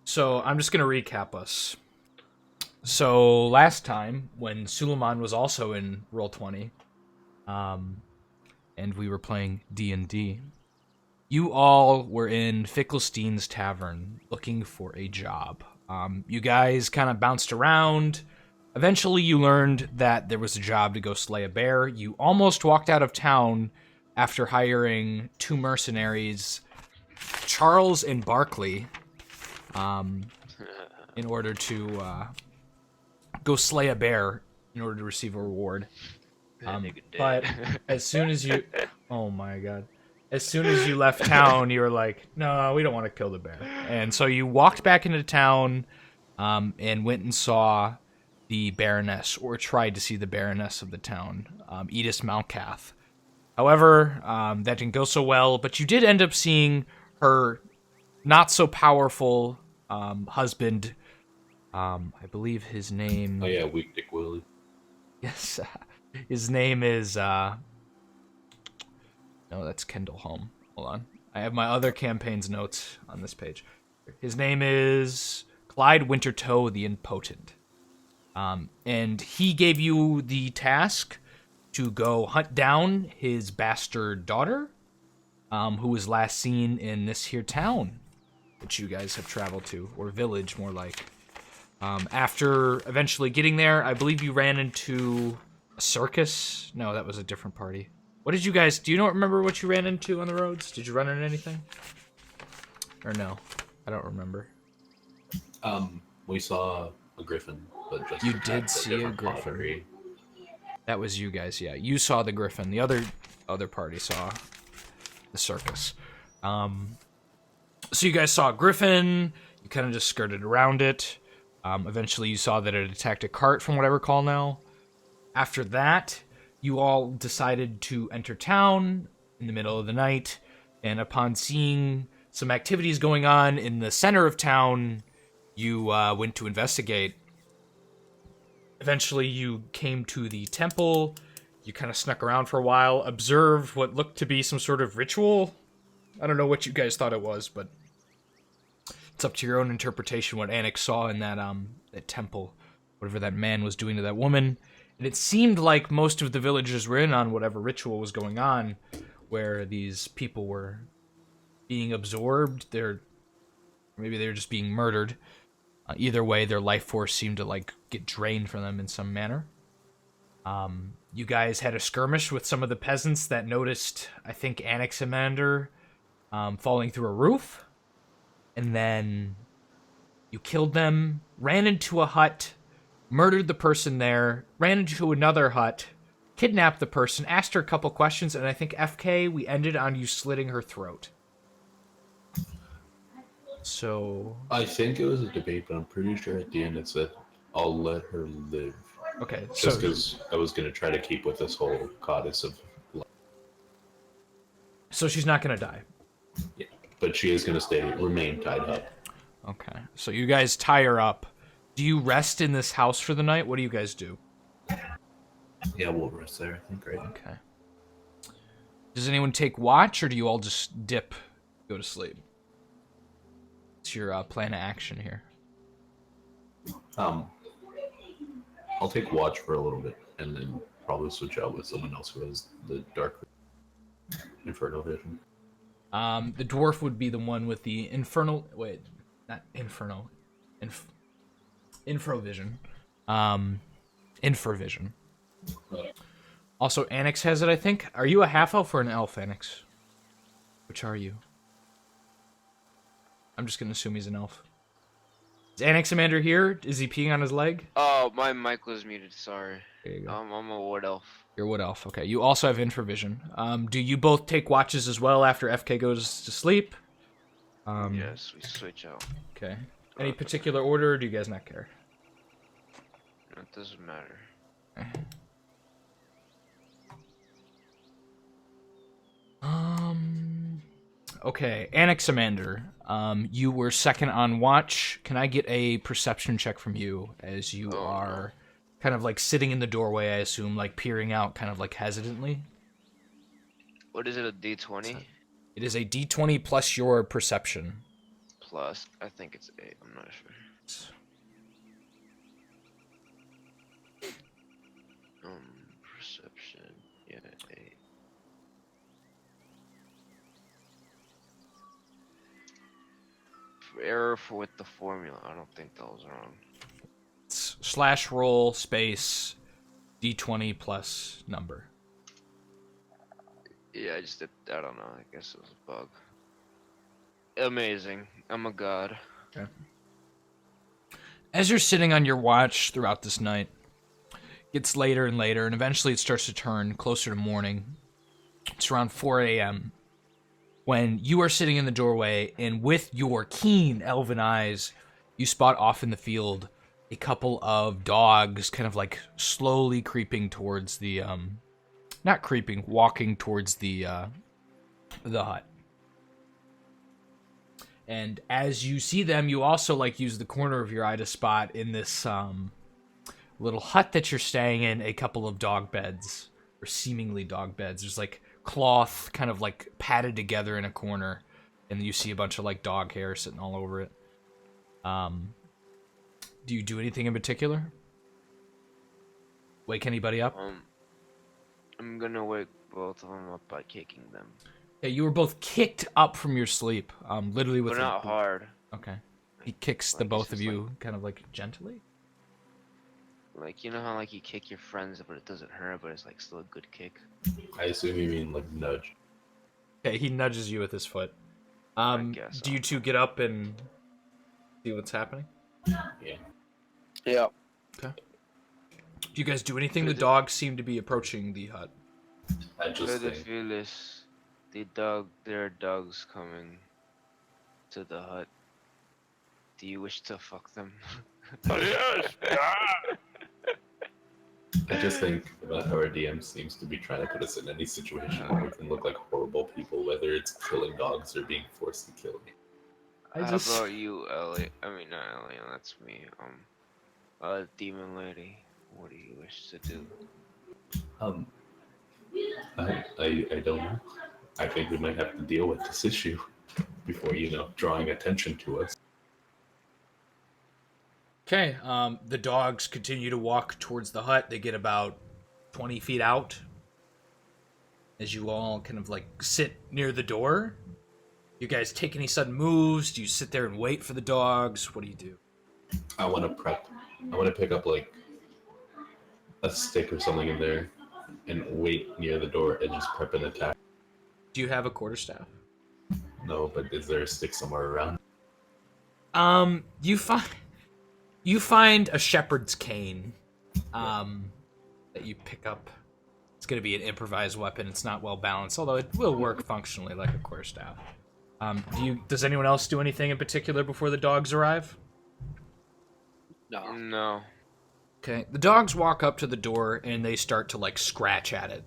So I'm just gonna recap us. So last time, when Suleiman was also in Roll20, and we were playing D&D, you all were in Fickelstein's Tavern looking for a job. You guys kind of bounced around. Eventually, you learned that there was a job to go slay a bear. You almost walked out of town after hiring two mercenaries, Charles and Barkley, in order to go slay a bear in order to receive a reward. But as soon as you, oh my god, as soon as you left town, you were like, no, we don't want to kill the bear. And so you walked back into town and went and saw the Baroness, or tried to see the Baroness of the town, Edith Malcath. However, that didn't go so well, but you did end up seeing her not so powerful husband. I believe his name... Oh yeah, Weak Dick Willie. Yes, his name is... No, that's Kendall Holm. Hold on. I have my other campaign's notes on this page. His name is Clyde Wintertoe the Impotent. And he gave you the task to go hunt down his bastard daughter, who was last seen in this here town, which you guys have traveled to, or village, more like. After eventually getting there, I believe you ran into a circus. No, that was a different party. What did you guys... Do you not remember what you ran into on the roads? Did you run into anything? Or no? I don't remember. We saw a griffin, but just... You did see a griffin. Pottery. That was you guys, yeah. You saw the griffin. The other party saw the circus. So you guys saw a griffin. You kind of just skirted around it. Eventually you saw that it attacked a cart, from what I recall now. After that, you all decided to enter town in the middle of the night, and upon seeing some activities going on in the center of town, you went to investigate. Eventually, you came to the temple. You kind of snuck around for a while, observed what looked to be some sort of ritual. I don't know what you guys thought it was, but it's up to your own interpretation what Anik saw in that temple, whatever that man was doing to that woman. And it seemed like most of the villagers were in on whatever ritual was going on, where these people were being absorbed. Maybe they were just being murdered. Either way, their life force seemed to get drained from them in some manner. You guys had a skirmish with some of the peasants that noticed, I think, Anaximander falling through a roof. And then you killed them, ran into a hut, murdered the person there, ran into another hut, kidnapped the person, asked her a couple questions, and I think, FK, we ended on you slitting her throat. So... I think it was a debate, but I'm pretty sure at the end it said, I'll let her live. Okay, Just because I was going to try to keep with this whole goddess of life. So she's not going to die. Yeah, but she is going to remain tied up. Okay, so you guys tie her up. Do you rest in this house for the night? What do you guys do? Yeah, we'll rest there, I think, right? Okay. Does anyone take watch, or do you all just dip, go to sleep? What's your plan of action here? I'll take watch for a little bit, and then probably switch out with someone else who has the dark infernal vision. The dwarf would be the one with the infernal... Wait, not infernal. Infrovision. Infravision. Also, Anix has it, I think. Are you a half-elf or an elf, Anix? Which are you? I'm just gonna assume he's an elf. Is Anaximander here? Is he peeing on his leg? Oh, my mic was muted, sorry. There you go. I'm a wood elf. You're a wood elf. Okay. You also have infravision. Do you both take watches as well after FK goes to sleep? Yes, we switch out. Okay. Any particular order, or do you guys not care? It doesn't matter. Okay, Anaximander, you were second on watch. Can I get a perception check from you as you are kind of sitting in the doorway, I assume, peering out kind of hesitantly? What is it, a D20? It is a D20 plus your perception. plus. I think it's 8. I'm not sure. Perception. Yeah, 8. Error for with the formula. I don't think that was wrong. It's /roll space d20 plus number. Yeah, I don't know. I guess it was a bug. Amazing. I'm a god. Okay. As you're sitting on your watch throughout this night, it gets later and later, and eventually it starts to turn closer to morning. It's around 4 a.m. when you are sitting in the doorway, and with your keen elven eyes, you spot off in the field a couple of dogs kind of like slowly creeping towards the, not creeping, walking towards the hut. And as you see them, you also like use the corner of your eye to spot in this little hut that you're staying in a couple of dog beds, or seemingly dog beds. There's like cloth kind of like padded together in a corner, and you see a bunch of like dog hair sitting all over it. Do you do anything in particular? Wake anybody up? I'm gonna wake both of them up by kicking them. Yeah, you were both kicked up from your sleep, literally with. But not hard. Okay. He kicks the Like, both it's of just you kind of like gently. Like, you know how like you kick your friends, but it doesn't hurt, but it's like still a good kick. I assume you mean like nudge. Okay, he nudges you with his foot. guess Do you two get up and see what's happening? Yeah. Yeah. Okay. Do you guys do anything? The Good. dogs seem to be approaching the hut. I just For the think fearless, there are dogs coming to the hut. Do you wish to fuck them? Yes! I just think about how our DM seems to be trying to put us in any situation where we can look like horrible people, whether it's killing dogs or being forced to kill. I How just about you, Ellie? I mean, not Ellie, that's me. Demon lady. What do you wish to do? I don't know. I think we might have to deal with this issue before, drawing attention to us. Okay, the dogs continue to walk towards the hut. They get about 20 feet out. As you all kind of like sit near the door. You guys take any sudden moves? Do you sit there and wait for the dogs? What do you do? I want to prep. I want to pick up like a stick or something in there and wait near the door and just prep an attack. Do you have a quarterstaff? No, but is there a stick somewhere around? You find a shepherd's cane that you pick up. It's going to be an improvised weapon. It's not well balanced, although it will work functionally like a quarterstaff. Does anyone else do anything in particular before the dogs arrive? No. Okay, the dogs walk up to the door and they start to like scratch at it.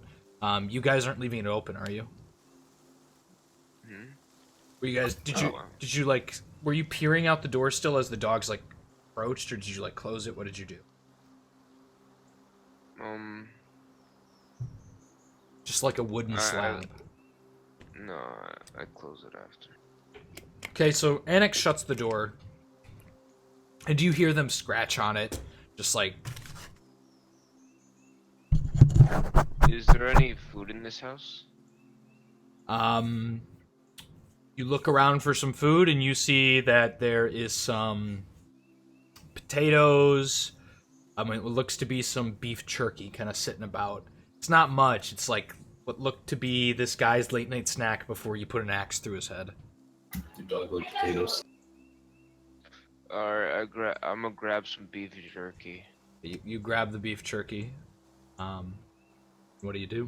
You guys aren't leaving it open, are you? Were you guys? Did you like? Were you peering out the door still as the dogs like approached, or did you like close it? What did you do? Just like a wooden slab. No, I close it after. Okay, so Annex shuts the door, and you hear them scratch on it, just like. Is there any food in this house? You look around for some food, and you see that there is some potatoes. It looks to be some beef jerky kind of sitting about. It's not much. It's like what looked to be this guy's late night snack before you put an axe through his head. Do dogs like potatoes? Alright, I'm gonna grab some beef jerky. You grab the beef jerky. What do you do?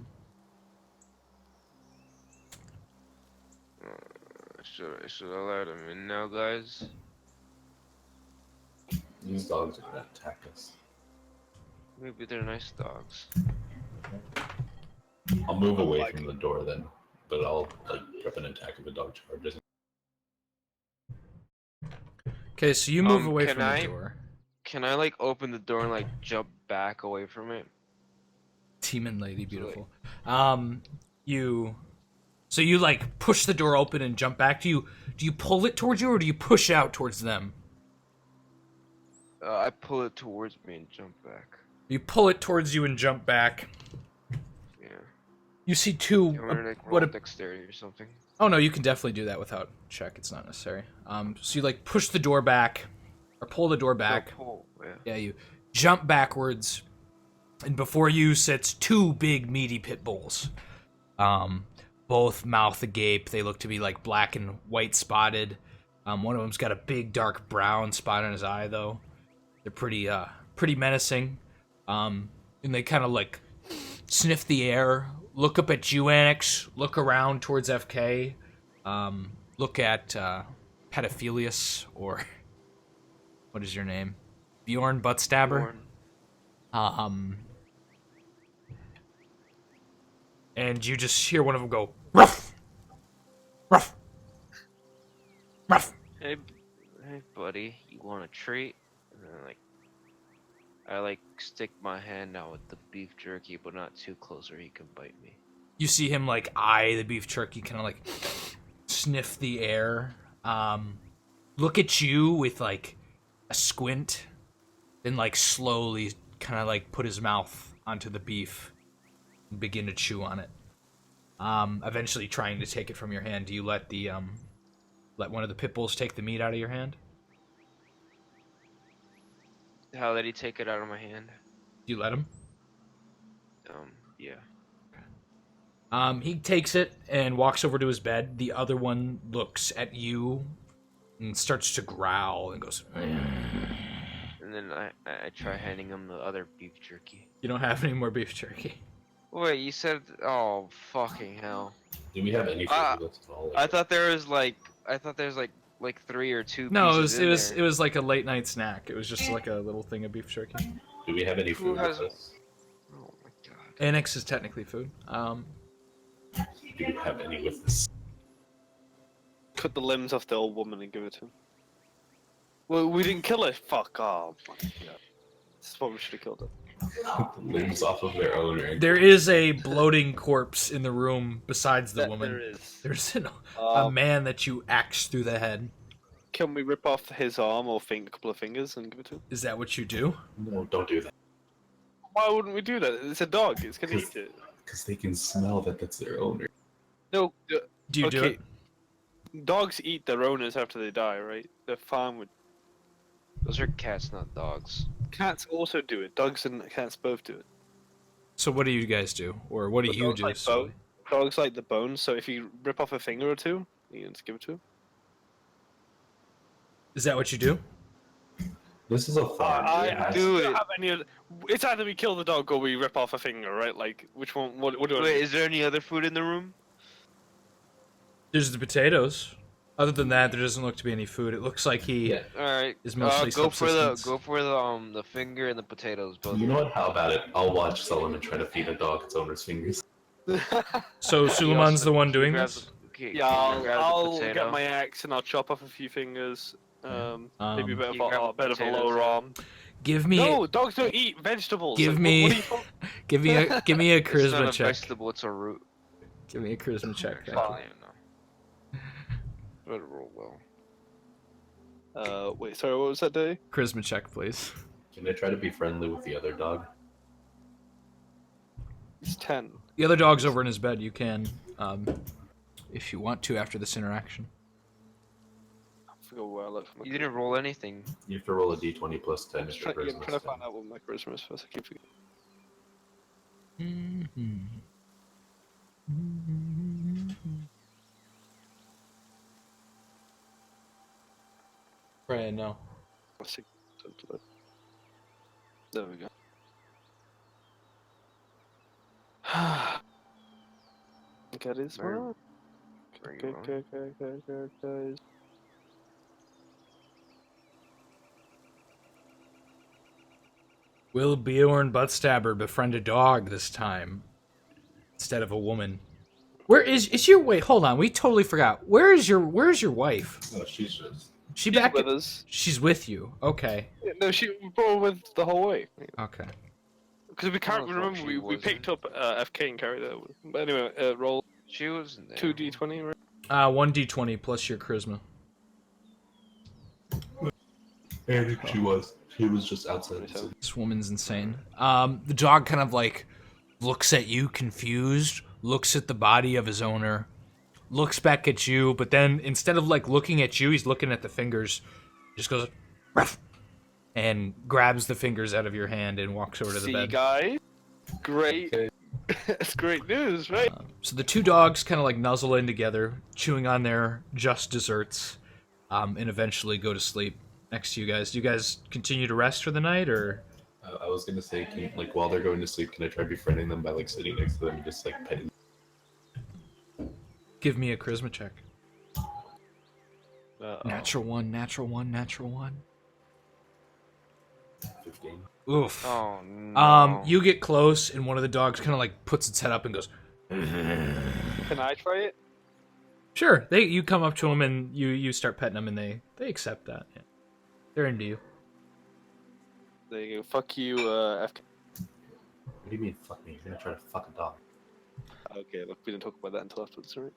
Should I let them in now, guys? These dogs are gonna attack us. Maybe they're nice dogs. I'll move away from the door then, but I'll like prep an attack if a dog charges. Okay, so you move away can from I- the door. Can I like open the door and like jump back away from it? Demon lady, beautiful. So you like push the door open and jump back. Do you pull it towards you or do you push out towards them? I pull it towards me and jump back. You pull it towards you and jump back. Yeah. You see two. You want to like roll what a, dexterity or something? oh no, you can definitely do that without check. It's not necessary. So you like push the door back, or pull the door back. Pull, yeah. Yeah, you jump backwards, and before you sits two big meaty pit bulls. Both mouth agape. They look to be like black and white spotted. One of them's got a big dark brown spot on his eye though. They're pretty menacing. And they kind of like sniff the air, look up at you, Annex, look around towards FK, look at Pedophilius, or what is your name? Bjorn Buttstabber. Bjorn. And you just hear one of them go, ruff, ruff, ruff. Hey, buddy, you want a treat? And then I stick my hand out with the beef jerky, but not too close, or he can bite me. You see him like eye the beef jerky, kind of like sniff the air, look at you with like a squint, then like slowly kind of like put his mouth onto the beef and begin to chew on it. Eventually trying to take it from your hand. Do you let the let one of the pit bulls take the meat out of your hand? How did he take it out of my hand? Do you let him? Yeah. He takes it and walks over to his bed. The other one looks at you and starts to growl and goes, And then I try handing him the other beef jerky. you don't have any more beef jerky. Wait, you said, oh, fucking hell. Do we have any food left at all? I thought there was like 3 or 2 No, pieces it was like a late night snack. It was just like a little thing of beef jerky. Do we have any Who food has- with us? Oh my god. Annex is technically food. Do we have any with us? Cut the limbs off the old woman and give it to him. Well, we didn't kill her. Fuck off. Yeah. This is what we should have killed her. Limbs off of their owner. There is a bloating corpse in the room besides the That woman. there is. There's a man that you axe through the head. Can we rip off his arm or a couple of fingers and give it to him? Is that what you do? No, don't do that. Why wouldn't we do that? It's a dog. It's gonna eat it. Because they can smell that that's their owner. No. Do you do Okay. it? Dogs eat their owners after they die, right? The farm would. Those are cats, not dogs. Cats also do it. Dogs and cats both do it. So what do you guys do? Or what do But you dogs do? like Sully? Dogs like the bones, so if you rip off a finger or two, you can just give it to him. Is that what you do? This is a farm. I do don't it. have any other. It's either we kill the dog or we rip off a finger, right? Like, which one? What do I Wait, do? is there any other food in the room? There's the potatoes. Other than that, there doesn't look to be any food. It looks like he Yeah. All right. is mostly go for subsistence. the finger and the potatoes. Both. You know what? How about it? I'll watch Solomon try to feed a dog its owner's fingers. So Suleiman's the one doing grab this? Yeah, I'll potato. get my axe and I'll chop off a few fingers. Maybe a bit You grab of, the a bit of a potatoes, lower yeah. arm. Give me No, dogs don't eat vegetables. Give Like, me- what do you thought- give me a It's not charisma a check. vegetable, it's a root. Give me a charisma check. Thank Fine, you. no. Better roll well. Wait, sorry, what was that day? Charisma check, please. Can I try to be friendly with the other dog? It's 10. The other dog's over in his bed. You can, if you want to, after this interaction. I forgot where I left my You didn't roll anything. You have to roll a d20 plus 10 I'm if your trying, charisma I'm is trying to 10. find out what my charisma is first. I keep forgetting. Right, no. Let's see. There we go. Get his Where- mark. Where you going? Okay. Will Bjorn Buttstabber befriend a dog this time instead of a woman? Where is your wait? Hold on, we totally forgot. Where's your wife? Oh, she's just... She She's back? with us. She's with you. Okay. Yeah, no, she brought her with the whole way. Okay. Because we can't I thought remember, she we wasn't. picked up FK and carried that. But anyway, roll. She wasn't there. 2d20, right? 1d20 plus your charisma. And she was. She was just outside. So- This woman's insane. The dog kind of like looks at you confused, looks at the body of his owner, looks back at you, but then instead of like looking at you, he's looking at the fingers, just goes, ruff, and grabs the fingers out of your hand and walks over to the See, bed. guys? Great. Okay. It's great news, right? So the two dogs kind of like nuzzle in together, chewing on their just desserts, and eventually go to sleep next to you guys. Do you guys continue to rest for the night, or? I was gonna say, like while they're going to sleep, can I try befriending them by like sitting next to them and just like petting? Give me a charisma check. Uh-oh. Natural one, natural one, natural one. 15. Oof. Oh no. You get close, and one of the dogs kind of like puts its head up and goes, Can I try it? sure. You come up to them and you start petting them, and they accept that. Yeah. They're into you. There you go. Fuck you, FK. What do you mean, fuck me? You're gonna try to fuck a dog? Okay, look, we didn't talk about that until afterwards, right?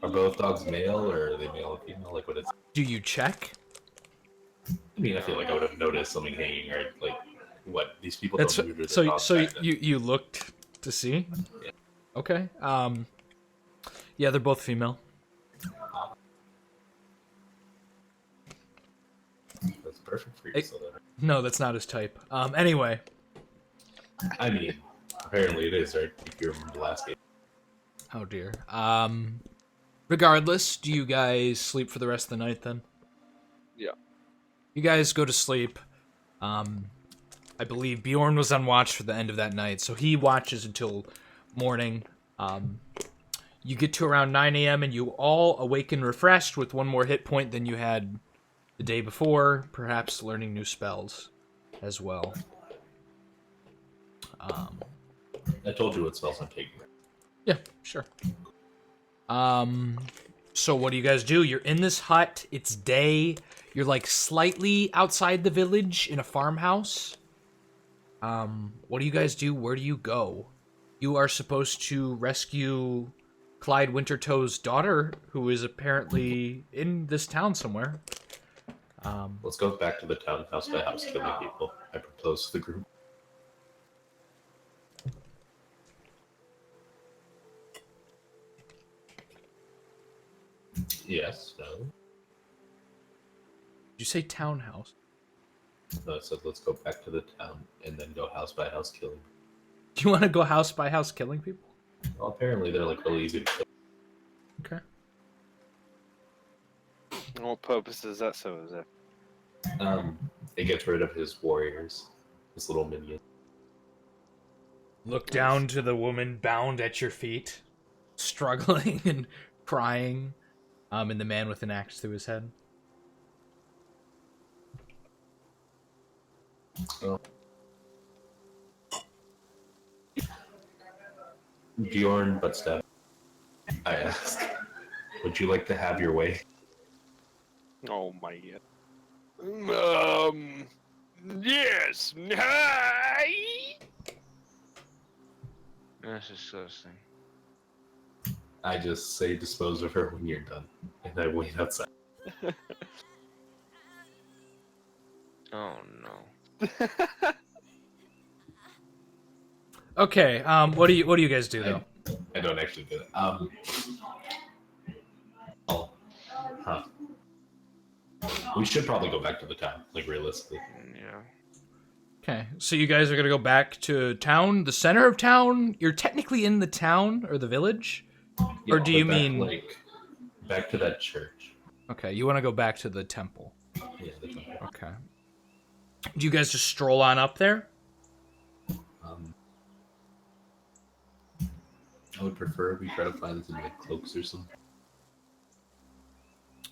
Are both dogs male, or are they male or female? Like, what is? Do you check? I mean, I feel like I would have noticed something hanging, or like, what these people That's don't neuter their so. dogs So back then. you looked to see. Yeah. Okay. Yeah, they're both female. That's perfect for you. It- So then, No, that's not his type. Anyway, I mean, apparently it is, right? If you remember the last game. oh dear. Regardless, do you guys sleep for the rest of the night then? Yeah. You guys go to sleep. I believe Bjorn was on watch for the end of that night, so he watches until morning. You get to around 9 a.m. and you all awaken refreshed with one more hit point than you had the day before, perhaps learning new spells as well. I told you what spells I'm taking. Yeah, sure. So what do you guys do? You're in this hut. It's day. You're like slightly outside the village in a farmhouse. What do you guys do? Where do you go? You are supposed to rescue Clyde Wintertoe's daughter, who is apparently in this town somewhere. Let's go back to the town, house by house, killing people. I propose to the group. Yes, no. Did you say townhouse? No, I said let's go back to the town and then go house by house killing. Do you want to go house by house killing people? Well, apparently they're like really easy to kill. Okay. And what purpose is that so, is it? It gets rid of his warriors, his little minions. Look down to the woman bound at your feet, struggling and crying, and the man with an axe through his head. Oh. Bjorn, but Steph, I ask, would you like to have your way? Oh my god. Yes! Hi! That's disgusting. I just say dispose of her when you're done, and I wait outside. Oh no. Okay. What do you guys do though? I don't actually do that. Oh, huh. We should probably go back to the town, like realistically. Yeah. Okay, so you guys are gonna go back to town, the center of town. You're technically in the town or the village, or do but you back, mean? like back to that church? Okay, you want to go back to the temple. Yeah, the temple. Okay. Do you guys just stroll on up there? I would prefer we try to find some like cloaks or something.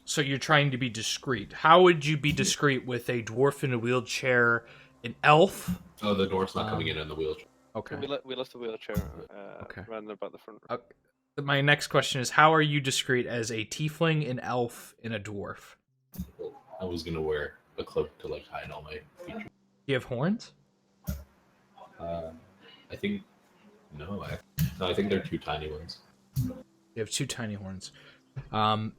So you're trying to be discreet. How would you be discreet with a dwarf in a wheelchair, an elf? Oh, the dwarf's not coming in the wheelchair. Okay. We left the wheelchair Okay. around about the front. My next question is, how are you discreet as a tiefling, an elf, and a dwarf? I was gonna wear a cloak to like hide all my features. Do you have horns? I think No, I think they're two tiny ones. You have two tiny horns.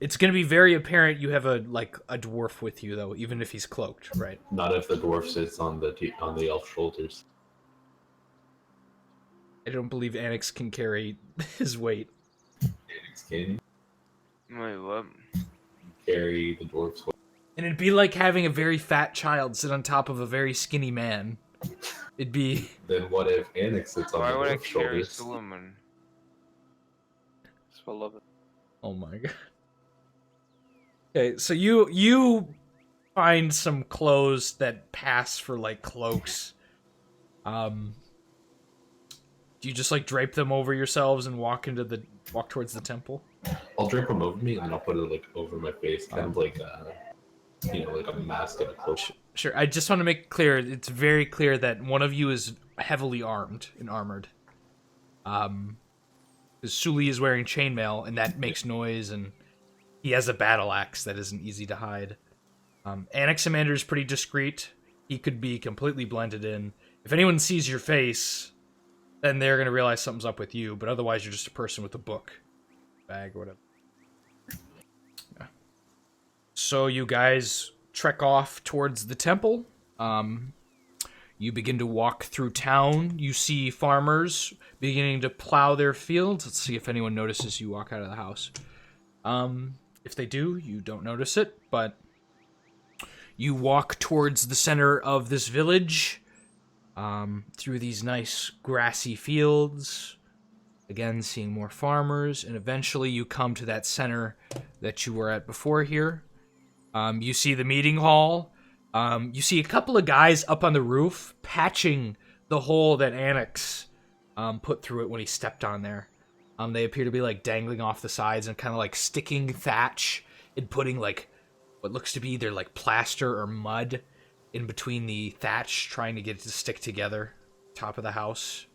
It's gonna be very apparent you have a dwarf with you though, even if he's cloaked, right? Not if the dwarf sits on the elf shoulders. I don't believe Annex can carry his weight. Annex can Wait, what? carry the dwarf's weight. And it'd be like having a very fat child sit on top of a very skinny man. It'd be... Then what if Annex sits on Why the would I dwarf's carry shoulders? Suleiman? I love it. Oh my god. Okay, so you find some clothes that pass for like cloaks. Do you just like drape them over yourselves and walk towards the temple? I'll drape them over me and then I'll put it like over my face, kind of like like a mask and a cloak. Sure. I just want to make it clear. It's very clear that one of you is heavily armed and armored. Sully is wearing chainmail, and that makes noise, and he has a battle axe that isn't easy to hide. Anaximander is pretty discreet. He could be completely blended in. If anyone sees your face, then they're going to realize something's up with you, but otherwise you're just a person with a book. Bag or whatever. Yeah. So you guys trek off towards the temple. You begin to walk through town. You see farmers beginning to plow their fields. Let's see if anyone notices you walk out of the house. If they do, you don't notice it, but you walk towards the center of this village, through these nice grassy fields. Again, seeing more farmers, and eventually you come to that center that you were at before here. You see the meeting hall. You see a couple of guys up on the roof patching the hole that Annex put through it when he stepped on there. They appear to be like dangling off the sides and kind of like sticking thatch and putting like what looks to be either like plaster or mud in between the thatch, trying to get it to stick together. Top of the house.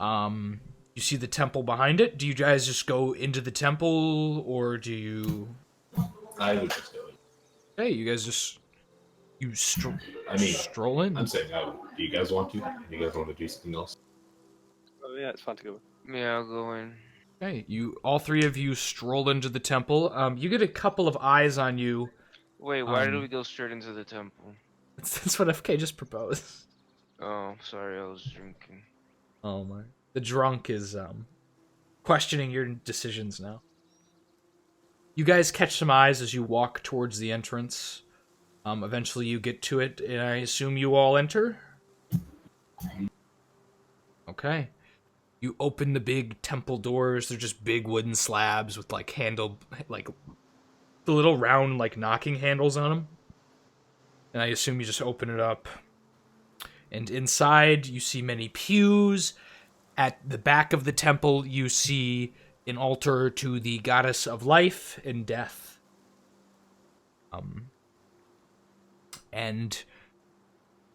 You see the temple behind it. Do you guys just go into the temple, or do you... I would just go. Hey, you guys just... stroll in? I'm saying I would. Do you guys want to? Do you guys want to do something else? Oh, yeah, it's fun to go. Yeah, I'll go in. Okay, all three of you stroll into the temple. You get a couple of eyes on you. Wait, why did we go straight into the temple? That's what FK just proposed. Oh, sorry, I was drinking. Oh my. The drunk is, questioning your decisions now. You guys catch some eyes as you walk towards the entrance. Eventually you get to it, and I assume you all enter? Okay. You open the big temple doors. They're just big wooden slabs with, like, the little round, like, knocking handles on them. And I assume you just open it up. And inside, you see many pews. At the back of the temple, you see an altar to the goddess of life and death. And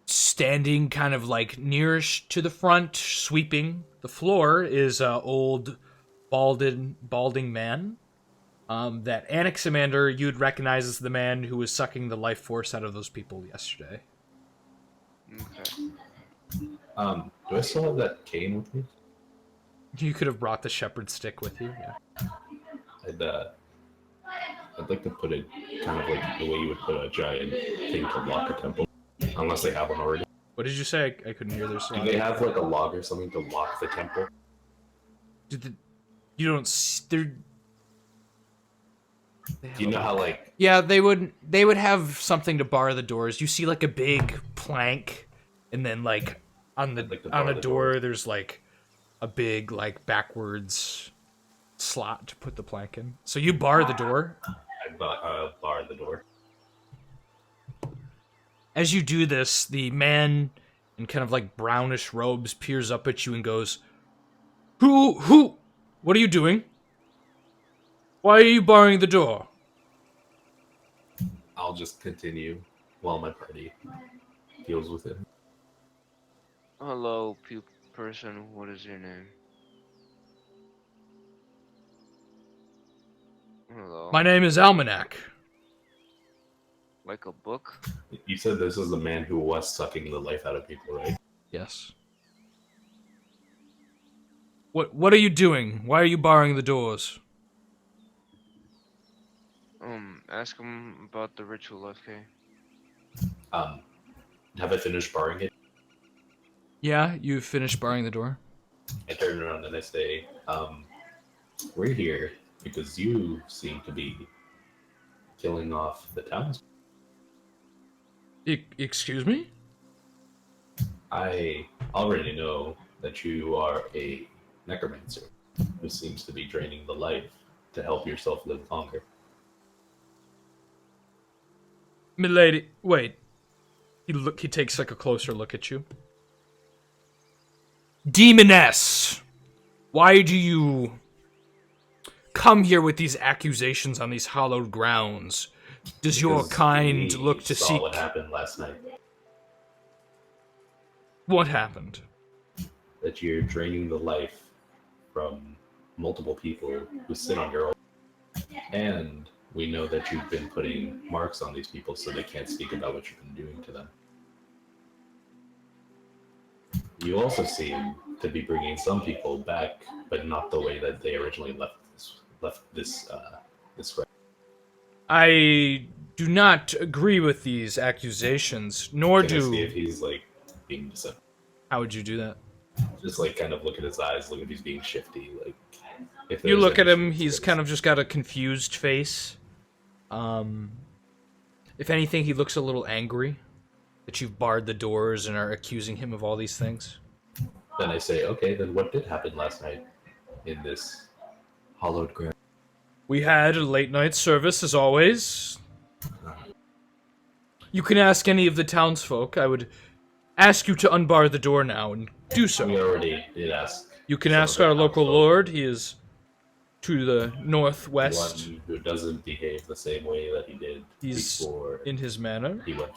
standing kind of like nearest to the front, sweeping the floor, is an old balding man. That Anaximander you'd recognize as the man who was sucking the life force out of those people yesterday. Okay. Do I still have that cane with me? You could have brought the shepherd stick with you, yeah. I'd like to put it kind of like the way you would put a giant thing to lock a temple, unless they have one already. What did you say? I couldn't hear their Do song. they have like a log or something to lock the temple? You don't... They're... Do you know how like... Yeah, they would have something to bar the doors. You see like a big plank, and then like on the door there's like a big like backwards slot to put the plank in. So you bar the door. I bar the door. As you do this, the man in kind of like brownish robes peers up at you and goes, Who? What are you doing? Why are you barring the door? I'll just continue while my party deals with it. Hello, person. What is your name? Hello. My name is Almanac. Like a book? You said this is the man who was sucking the life out of people, right? Yes. What are you doing? Why are you barring the doors? Ask him about the ritual, FK. Have I finished barring it? Yeah, you've finished barring the door. I turn around and I say, we're here because you seem to be killing off the towns. Excuse me? I already know that you are a necromancer who seems to be draining the life to help yourself live longer. Milady, wait. He takes like a closer look at you. Demoness! Why do you come here with these accusations on these hallowed grounds? Does your Because kind we look to saw seek... what happened last night. What happened? That you're draining the life from multiple people who sit on your altar. And we know that you've been putting marks on these people so they can't speak about what you've been doing to them. You also seem to be bringing some people back, but not the way that they originally left this way. I do not agree with these accusations, nor Can I see if do... he's like being deceptive? How would you do that? Just like kind of look at his eyes, look if he's being shifty. Like if You there's look at any him, shifts, he's kind of just got a confused face. If anything, he looks a little angry that you've barred the doors and are accusing him of all these things. Then I say, okay, then what did happen last night in this hollowed ground? We had a late night service, as always. You can ask any of the townsfolk. I would ask you to unbar the door now and do We so. already did ask. You can some ask of the our local townsfolk, lord. He is to the the northwest. one who doesn't behave the same way that he did He's before in his manor. he went.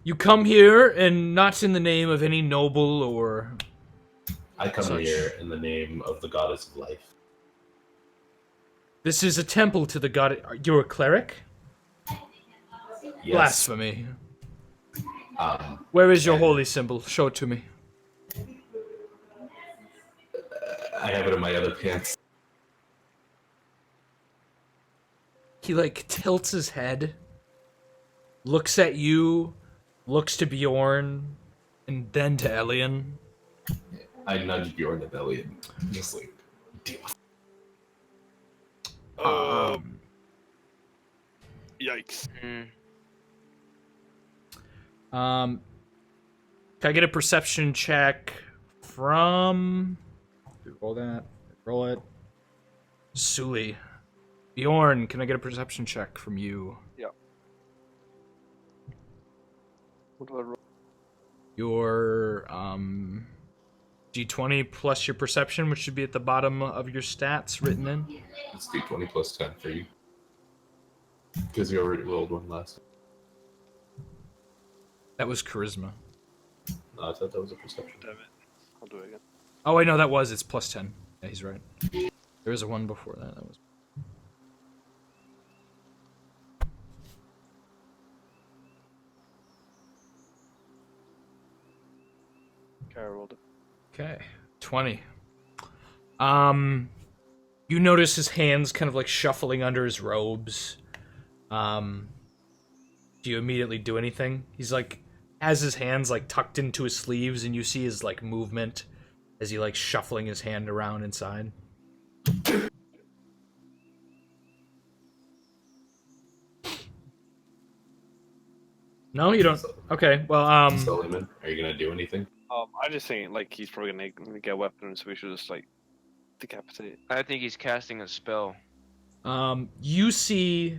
You come here, and not in the name of any noble or... I come Such- here in the name of the goddess of life. This is a temple to the god... You're a cleric? Yes. Blasphemy. Um, Where is your and holy symbol? Show it to me. I have it in my other pants. He, like, tilts his head, looks at you, looks to Bjorn, and then to Elian. I nudged Bjorn and Elliot. Just like, deal with Yikes. Mm. Can I get a perception check from... Roll that. Roll it. Sully. Bjorn, can I get a perception check from you? What do I roll? Your, D20 plus your perception, which should be at the bottom of your stats written in. Let's do 20 plus 10 for you. Because you already rolled one last. That was charisma. No, I thought that was a perception. Damn it. I'll do it again. Oh, wait, no, that was. It's plus 10. Yeah, he's right. There was a 1 before that. That was... Okay, I rolled it. Okay. 20. You notice his hands kind of like shuffling under his robes. Do you immediately do anything? He's like, has his hands like tucked into his sleeves, and you see his like movement as he like shuffling his hand around inside. No, you don't. Okay, well, Sullivan, are you gonna do anything? I just think like he's probably gonna get a weapon, so we should just like decapitate. I think he's casting a spell. You see,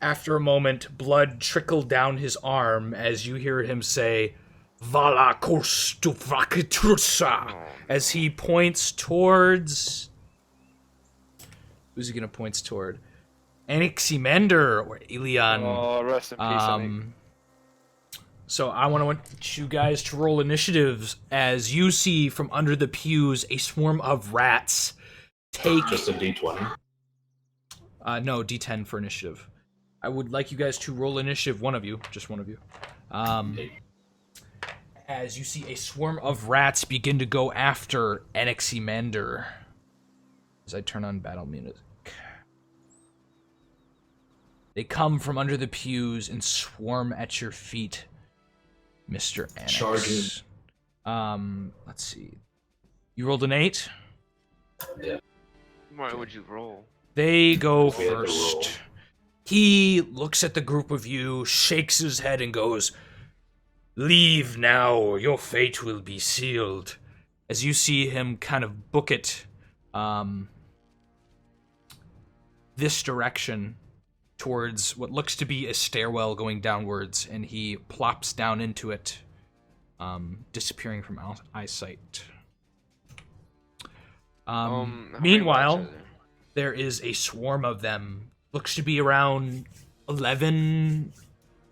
after a moment, blood trickle down his arm as you hear him say, "Vala kostu vakitrusa," as he points towards... Who's he gonna point toward? Anaximander or Elian. Oh, rest in peace, Annie. So I want you guys to roll initiatives as you see from under the pews a swarm of rats take... Just a d20? No, D10 for initiative. I would like you guys to roll initiative, one of you, just one of you. as you see a swarm of rats begin to go after Anaximander. As I turn on battle music. They come from under the pews and swarm at your feet, Mr. Annex. Charge Let's see. You rolled an 8? Yeah. Why would you roll? They go We had to roll. first. He looks at the group of you, shakes his head, and goes, "Leave now, or your fate will be sealed." As you see him kind of book it this direction towards what looks to be a stairwell going downwards, and he plops down into it, disappearing from eyesight. How many Meanwhile, rats are there? there is a swarm of them. Looks to be around 11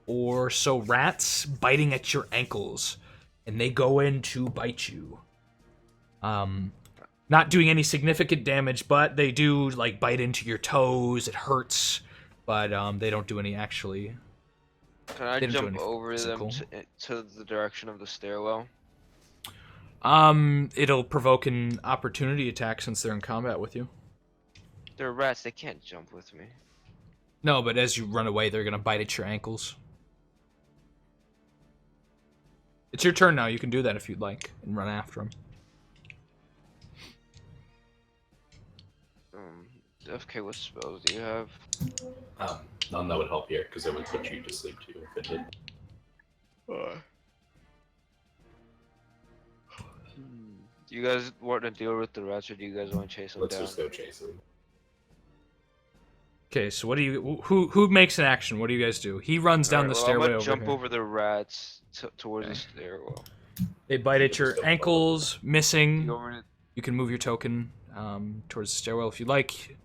or so rats biting at your ankles, and they go in to bite you. Not doing any significant damage, but they do like bite into your toes. It hurts, but they don't do any actually. Can I They don't do jump anything over physical. them to the direction of the stairwell? It'll provoke an opportunity attack since they're in combat with you. They're rats. They can't jump with me. No, but as you run away, they're gonna bite at your ankles. It's your turn now. You can do that if you'd like and run after them. FK, what spells do you have? None that would help here because it would put you to sleep too if it did. Do you guys want to deal with the rats, or do you guys want to chase them Let's down? just go chase him. Okay, so what do you? Who makes an action? What do you guys do? He runs down the stairway I'm gonna over jump here. over the rats towards the stairwell. They bite at your ankles, missing. You over to- You can move your token towards the stairwell if you like.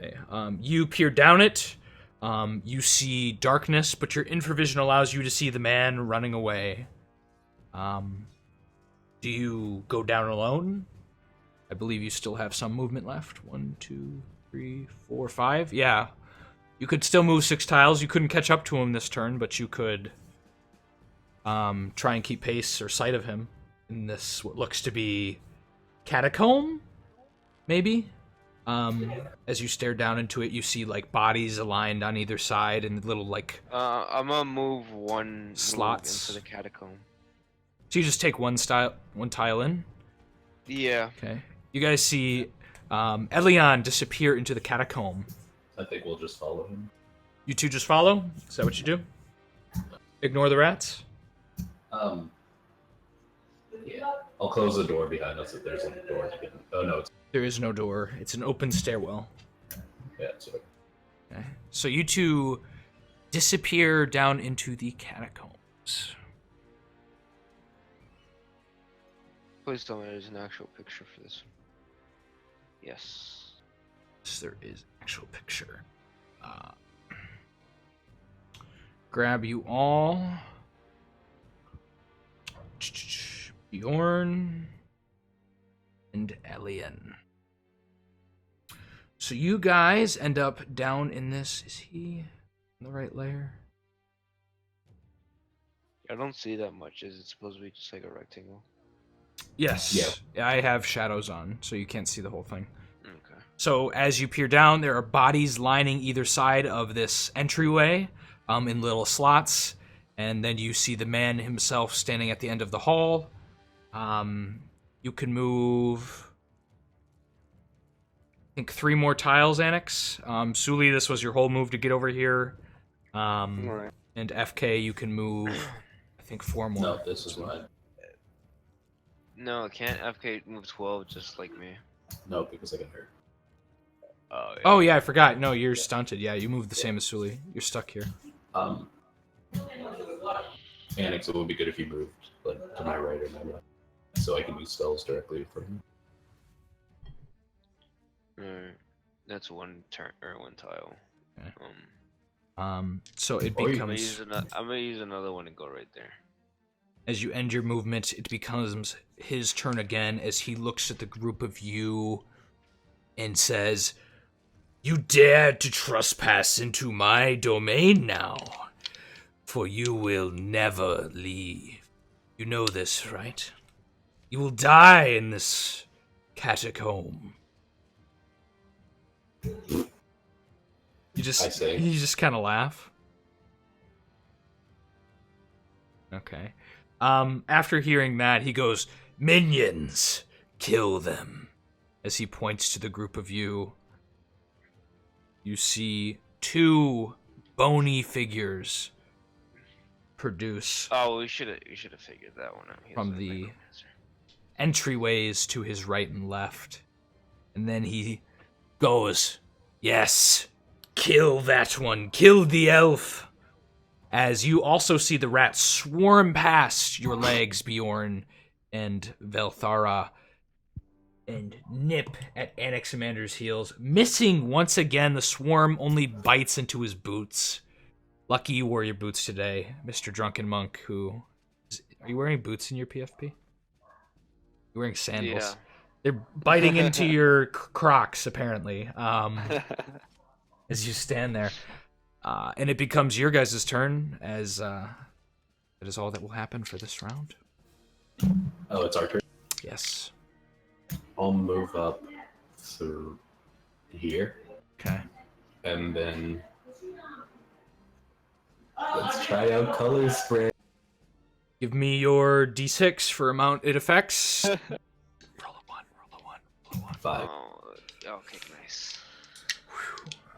Okay, you peer down it. You see darkness, but your infravision allows you to see the man running away. Do you go down alone? I believe you still have some movement left. 1, 2, 3, 4, 5. Yeah. You could still move 6 tiles. You couldn't catch up to him this turn, but you could try and keep pace or sight of him in this, what looks to be catacomb, maybe? As you stare down into it, you see like bodies aligned on either side and little like I'm gonna move one slots. into the catacomb. So you just take one tile in. Yeah. Okay. You guys see Elion disappear into the catacomb. I think we'll just follow him. You two just follow? Is that what you do? Ignore the rats? Yeah. I'll close the door behind us if there's a door to get. Oh no, it's There is no door. It's an open stairwell. yeah. So Okay. So you two disappear down into the catacombs. Please tell me there's an actual picture for this. Yes. Yes, there is an actual picture. Grab you all. Bjorn and Elian. So you guys end up down in this. Is he in the right layer? I don't see that much. Is it supposed to be just like a rectangle? Yes. Yeah. I have shadows on, so you can't see the whole thing. Okay. So as you peer down, there are bodies lining either side of this entryway in little slots. And then you see the man himself standing at the end of the hall. You can move, I think, 3 more tiles, Annex. Suli, this was your whole move to get over here. Alright. And FK, you can move, I think, 4 more. no, this is mine. No, can't FK move 12 just like me? No, because I get hurt. Oh, yeah. Oh, yeah, I forgot. No, you're stunted. Yeah, you moved the same as Suli. You're stuck here. Annex, it would be good if you moved like to my right or my left, so I can use spells directly from him. Alright. That's one turn or one tile. Okay. So it Or you I'm gonna becomes, use another one and go right there. as you end your movement, it becomes his turn again as he looks at the group of you and says, "You dared to trespass into my domain now. For you will never leave. You know this, right? You will die in this catacomb. You just kind of laugh. Okay. After hearing that, he goes, "Minions, kill them." As he points to the group of you, you see two bony figures produce Oh, we should have figured that one out. He from was a the necromancer. entryways to his right and left. And then he goes, "Yes, kill that one, kill the elf." As you also see the rats swarm past your legs, Bjorn and Velthara, and nip at Anaximander's heels. Missing once again, the swarm only bites into his boots. Lucky you wore your boots today, Mr. Drunken Monk, Are you wearing boots in your PFP? You're wearing sandals. Yeah. They're biting into your Crocs, apparently, as you stand there. And it becomes your guys' turn, as that is all that will happen for this round. Oh, it's our turn. Yes. I'll move up through here, Okay. and then let's try out color spray. Give me your d6 for amount it affects. Roll a 1, roll a 1, roll a 1. 5. Oh, okay, nice.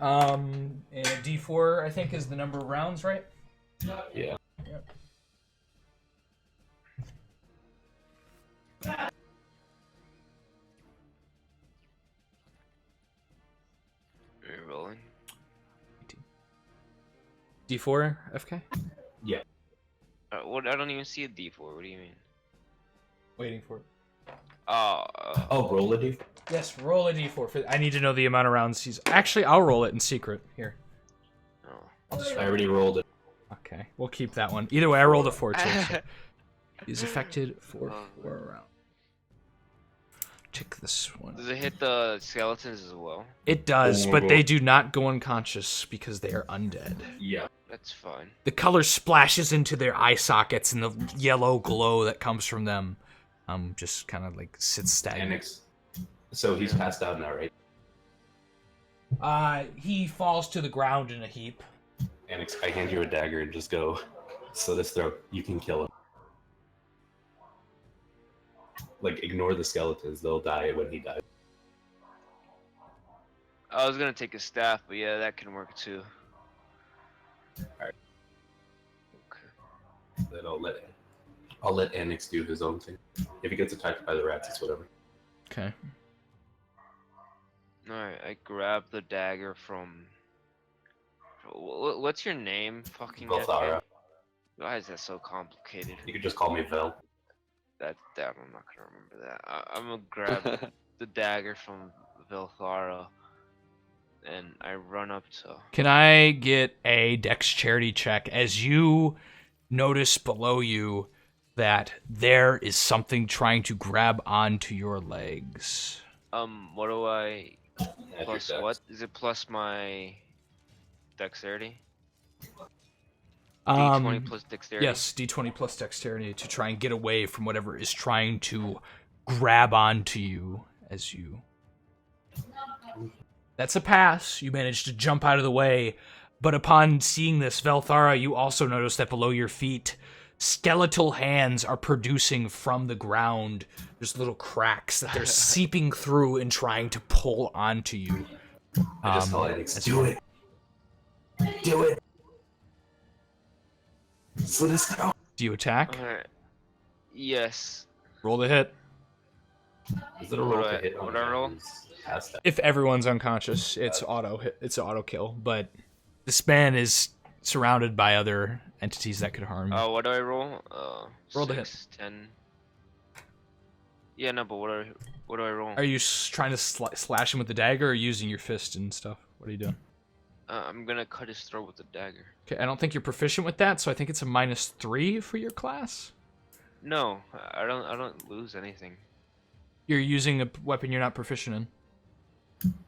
And d4, I think, is the number of rounds, right? Yeah. Yep. Are you rolling? D4, FK? Yeah. What? I don't even see a D4. What do you mean? Waiting for it. Oh. Roll a d. Yes, roll a d4. I need to know the amount of rounds he's... Actually, I'll roll it in secret. Here. Oh. I already rolled it. Okay, we'll keep that one. Either way, I rolled a 4 too. So. He's affected for 4 rounds. Check this one. Does it hit the skeletons as well? It does, but they do not go unconscious because they are undead. Yeah. That's fine. The color splashes into their eye sockets, and the yellow glow that comes from them just kind of like sits stagnant. So he's passed out now, right? He falls to the ground in a heap. Annex, I hand you a dagger and just go slit his throat. You can kill him. Like, ignore the skeletons. They'll die when he dies. I was gonna take a staff, but yeah, that can work too. Alright. Okay. Then I'll let Annex do his own thing. If he gets attacked by the rats, it's whatever. Okay. Alright, I grab the dagger from... What's your name? Fucking Velthara. Why is that so complicated? You could just call me Vel. That I'm not gonna remember that. I'm gonna grab the dagger from Velthara, and I run up to... Can I get a dexterity check as you notice below you that there is something trying to grab onto your legs? What do I... Add Plus your what? dex. Is it plus my dexterity? D20 plus dexterity? Yes, d20 plus dexterity to try and get away from whatever is trying to grab onto you as you... That's a pass. You managed to jump out of the way, but upon seeing this, Velthara, you also notice that below your feet, skeletal hands are producing from the ground. There's little cracks that they're seeping through and trying to pull onto you. I just tell Annex, do it. Do it. Slit his throat. Do you attack? Alright. Yes. Roll the hit. Is it a roll What to do I- hit on what do I roll? who's passed out? If everyone's unconscious, it's auto hit. It's an auto kill. But the span is surrounded by other entities that could harm you. What do I roll? Roll the 6, 10. Yeah, no, but what do I roll? Are you trying to slash him with the dagger or using your fist and stuff? What are you doing? I'm gonna cut his throat with the dagger. Okay, I don't think you're proficient with that, so I think it's a -3 for your class. No, I don't lose anything. You're using a weapon you're not proficient in.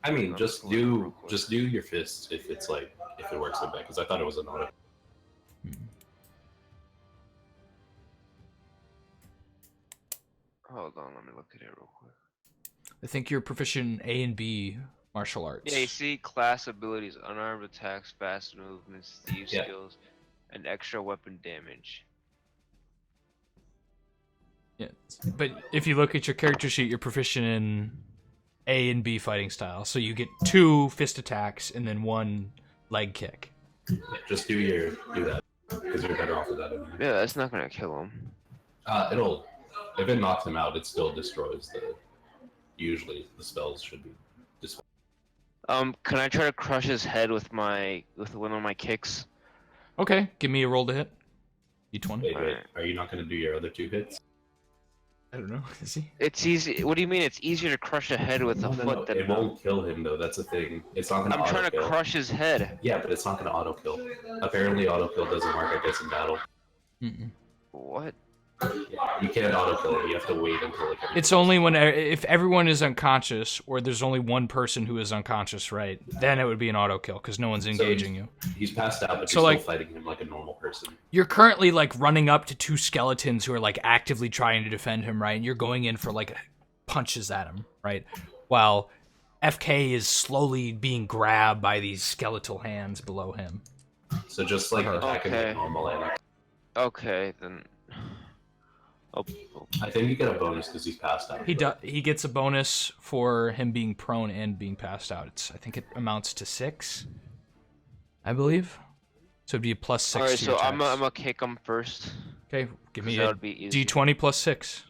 I mean, I'm just just looking real do quick. just do your fist if it's like if it works like that, because I thought it was an auto. Hold on, let me look at it real quick. I think you're proficient in A and B martial arts. Yeah, you see class abilities, unarmed attacks, fast movements, thieves Yeah. skills, and extra weapon damage. Yeah, but if you look at your character sheet, you're proficient in A and B fighting style. So you get 2 fist attacks and then 1 leg kick. Yeah, just do that because you're better off with that. Yeah, that's not gonna kill him. It'll if it knocks him out, it still destroys the. Usually the spells should be destroyed. Can I try to crush his head with one of my kicks? Okay, give me a roll to hit. D20. Wait, Alright. are you not going to do your other 2 hits? I don't know. Is he? It's easy. What do you mean? It's easier to crush a head with a No, foot than. it won't kill him though. That's the thing. It's not going to. I'm trying to auto-kill. crush his head. Yeah, but it's not going to auto kill. Apparently, auto kill doesn't work. I guess in battle. Mm-mm. What? Yeah, you can't auto kill it. You have to wait until like. It's only when if everyone is unconscious or there's only one person who is unconscious, right? Then it would be an auto kill because no one's engaging you. He's passed out, but So, you're like- still fighting him like a normal person. You're currently like running up to 2 skeletons who are like actively trying to defend him, right? And you're going in for like punches at him, right? While FK is slowly being grabbed by these skeletal hands below him. So just like attack him Okay. like normal. And Okay, then. Oh, I think you get a bonus because he's passed out. He gets a bonus for him being prone and being passed out. I think it amounts to 6, I believe. So it'd be a +6 alright, to your so I'm attacks. gonna kick him first. Okay, give me That a would be easy. D20 + 6.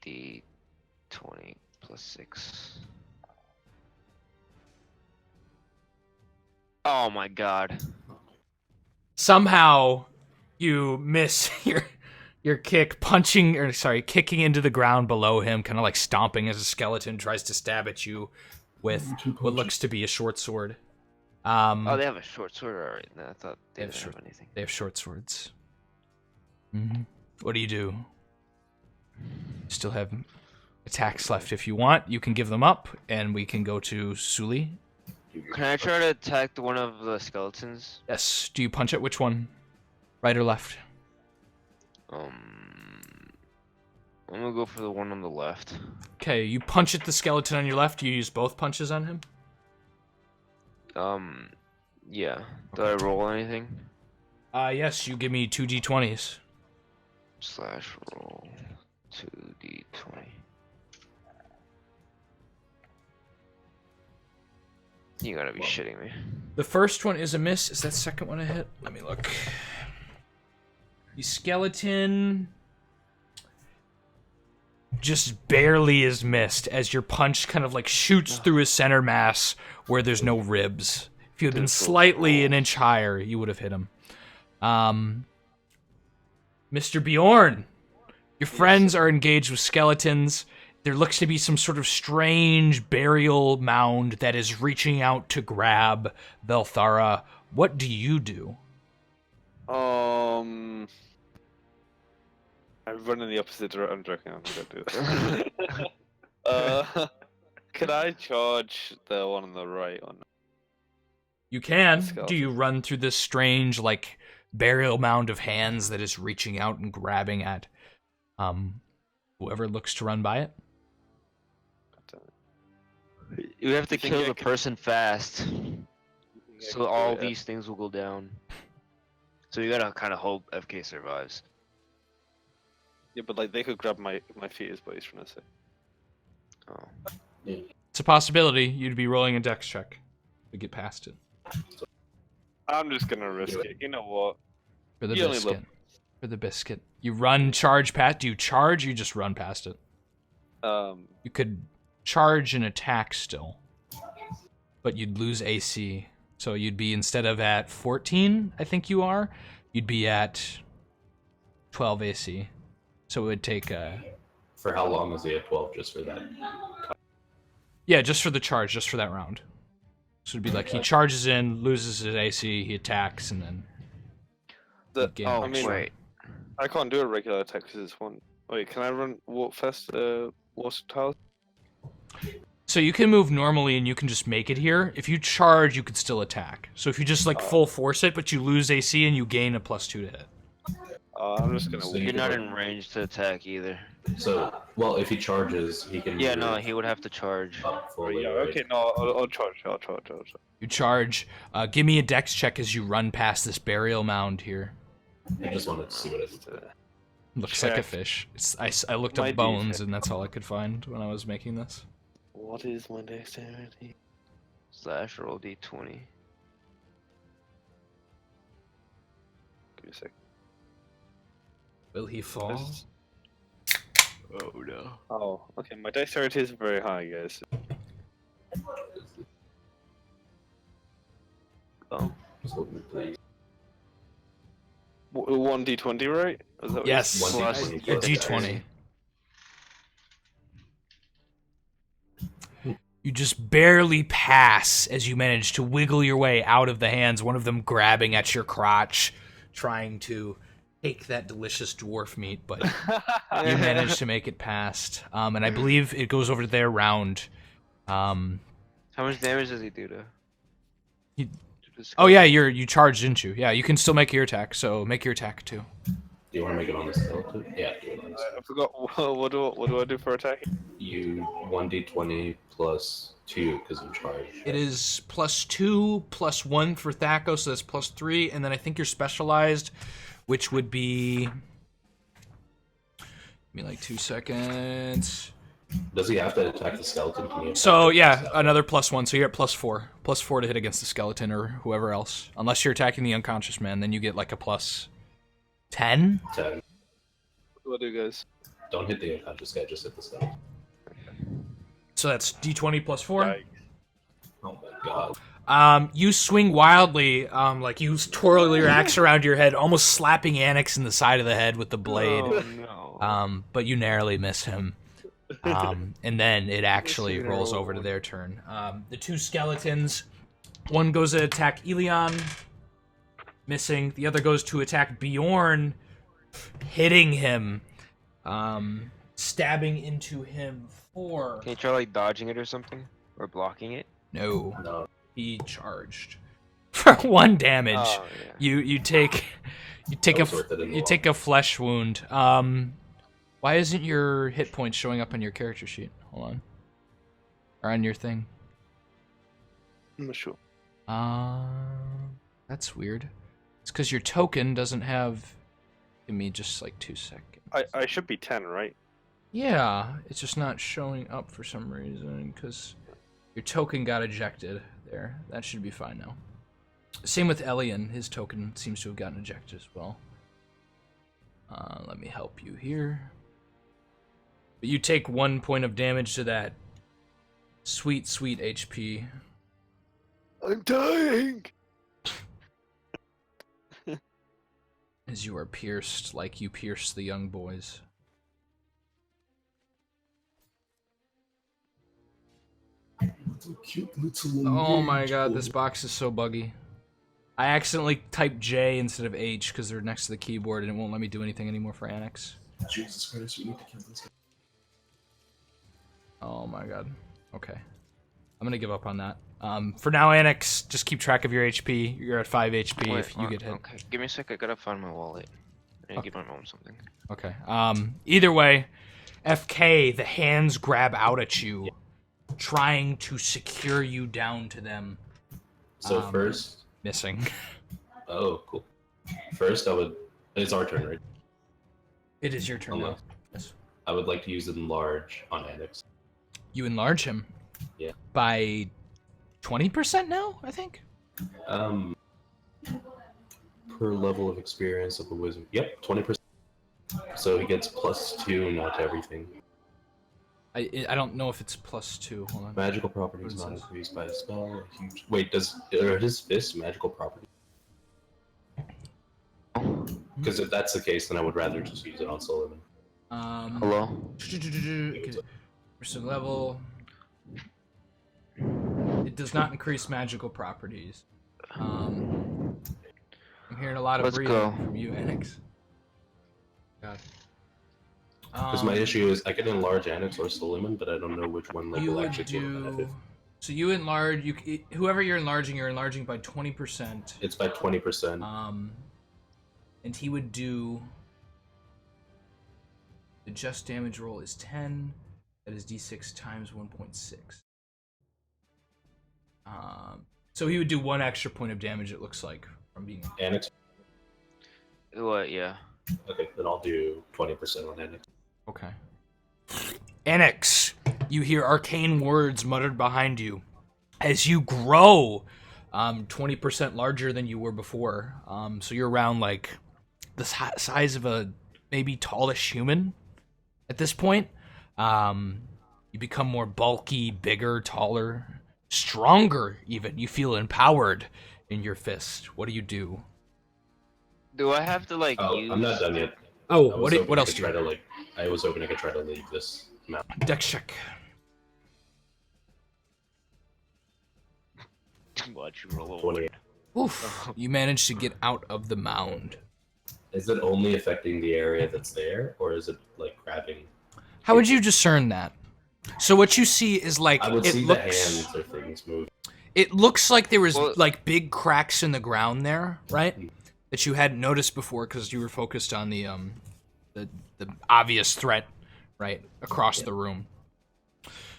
D20 + 6. Oh my god. Somehow you miss your kick, kicking into the ground below him, kind of like stomping as a skeleton tries to stab at you with what looks to be a short sword. Oh, they have a short sword alright. No, I thought they have didn't short- have anything. They have short swords. Mm-hmm. What do you do? Still have attacks left if you want. You can give them up, and we can go to Suli. Can I try to attack one of the skeletons? Yes. Do you punch it? Which one? Right or left? I'm gonna go for the one on the left. Okay, you punch at the skeleton on your left. You use both punches on him? Yeah. Did I roll anything? Yes, you give me 2 D20s. / roll 2d20. You gotta be shitting me. The first one is a miss. Is that second one a hit? Let me look. The skeleton just barely is missed as your punch kind of like shoots through his center mass where there's no ribs. If you had been slightly an inch higher, you would have hit him. Mr. Bjorn, your friends are engaged with skeletons. There looks to be some sort of strange burial mound that is reaching out to grab Belthara. What do you do? I run in the opposite direction. I'm joking. I'm gonna do that. Can I charge the one on the right or not? You can. Skeleton. Do you run through this strange, like, burial mound of hands that is reaching out and grabbing at whoever looks to run by it? You have to You think kill I the can- person fast, I can so do all it? these things will go down. So you gotta kind of hope FK survives. Yeah, but like they could grab my feet is what he's trying to say. Oh. It's a possibility. You'd be rolling a dex check to get past it. I'm just gonna risk it. You know what? For the You only biscuit. For the biscuit. You run, charge past. Do you charge or you just run past it? You could charge and attack still. But you'd lose AC. So you'd be, instead of at 14, I think you are, you'd be at 12 AC. So it would take For how long is he at 12? Just for that? yeah, just for the charge, just for that round. So it'd be like he charges in, loses his AC, he attacks, and then The, gain Oh I mean, wait. I can't do a regular attack because it's one. Wait, can I run walk fast? Water tiles? so you can move normally and you can just make it here. If you charge, you could still attack. So if you just like full force it, but you lose AC and you gain a +2 to hit. I'm just gonna. So You're can, not like- in range to attack either. So, well, if he charges, he can. Yeah, no, move he would have to charge. up fully, Yeah, right? okay, no, I'll charge. I'll charge. You charge. Give me a dex check as you run past this burial mound here. I just wanted to see what it is. Looks like a Check. fish. I looked My up bones, defense. and that's all I could find when I was making this. What is my dexterity? Slash roll d20. Give me a sec. Will he fall? This- Oh no. Oh, okay, my dexterity is very high, guys. Oh. So, please. 1d20, right? Is that what Yes, One Plus D20 a plus d20. You just barely pass as you manage to wiggle your way out of the hands, one of them grabbing at your crotch, trying to take that delicious dwarf meat, but you manage to make it past. And I believe it goes over to their round. How much damage does he do to? He- to the Oh yeah, you charged, didn't you? Yeah, you can still make your attack, so make your attack too. Do you want to make it on the skeleton? Yeah, do it on the skeleton. I forgot. What do I do for attacking? You 1d20 plus 2 because you charge. It is +2, +1 for Thaco, so that's +3, and then I think you're specialized, which would be... Give me like 2 seconds. Does he have to attack the skeleton? Can he attack So the yeah, skeleton? another +1, so you're at +4. +4 to hit against the skeleton or whoever else. Unless you're attacking the unconscious man, then you get like a +10? 10. What do you guys? Don't hit the unconscious guy, just hit the skeleton. So that's d20 +4. Like, Oh my god. You swing wildly, like you twirl your axe around your head, almost slapping Annex in the side of the head with the blade. Oh no. But you narrowly miss him. And then it actually Yes, rolls no. over to their turn. The two skeletons, one goes to attack Elion, missing. The other goes to attack Bjorn, hitting him, stabbing into him for... Can you try like dodging it or something? Or blocking it? No, No. he charged. For 1 damage. Oh, yeah. You take That was worth it in the you long take a flesh wound. Why isn't your hit points showing up on your character sheet? Hold on. Or on your thing. I'm not sure. That's weird. It's because your token doesn't have. Give me just like 2 seconds. I should be 10, right? Yeah, it's just not showing up for some reason because your token got ejected there. That should be fine now. Same with Elian. His token seems to have gotten ejected as well. Let me help you here. But you take 1 point of damage to that sweet, sweet HP. I'm dying. As you are pierced like you pierced the young boys. Oh my god, this box is so buggy. I accidentally typed J instead of H because they're next to the keyboard and it won't let me do anything anymore for Annex. Jesus Christ, we need to kill this guy. Oh my god. Okay. I'm gonna give up on that. For now, Annex, just keep track of your HP. You're at 5 HP Wait, if you get hit. Okay, give me a sec. I gotta find my wallet. I need to give my mom something. Okay. Either way, FK, the hands grab out at you, trying to secure you down to them. So first, Missing. oh cool. First, I would. It's our turn, right? It is your turn now. Almost. Yes. I would like to use enlarge on Annex. You enlarge him. Yeah. By 20% now, I think. Per level of experience of a wizard. Yep, 20%. So he gets +2 now to everything. I don't know if it's +2. Hold on. Magical properties What not is this? increased by a spell. A huge. Wait, are his fists magical property? Because if that's the case, then I would rather just use it on Sullivan. Hello? Percent level. It does not increase magical properties. I'm hearing a lot of Let's breathing go. from you, Annex. God. Because my issue is I can enlarge Annex or Suleiman, but I don't know which one You will would actually give him do. benefit. So you enlarge. Whoever you're enlarging by 20%. It's by 20%. And he would do The just damage roll is 10. That is d6 times 1.6. So he would do 1 extra point of damage, it looks like, from being... Annex? What? Yeah. Okay, then I'll do 20% on Annex. Okay. Annex, you hear arcane words muttered behind you. As you grow, 20% larger than you were before. So you're around, like, the size of a maybe tallish human at this point. You become more bulky, bigger, taller, stronger even. You feel empowered in your fist. What do you do? Do I have to like Oh, use? I'm not done yet. Oh, what else do you do? I was hoping I could try to leave this map. Dex check. Watch you roll a 20. Oof. You managed to get out of the mound. Is it only affecting the area that's there, or is it like grabbing? How would you discern that? So what you see is like I would it see looks. the hands or things move. It looks like there was Well- like big cracks in the ground there, right? That you hadn't noticed before because you were focused on the obvious threat, right, across the room.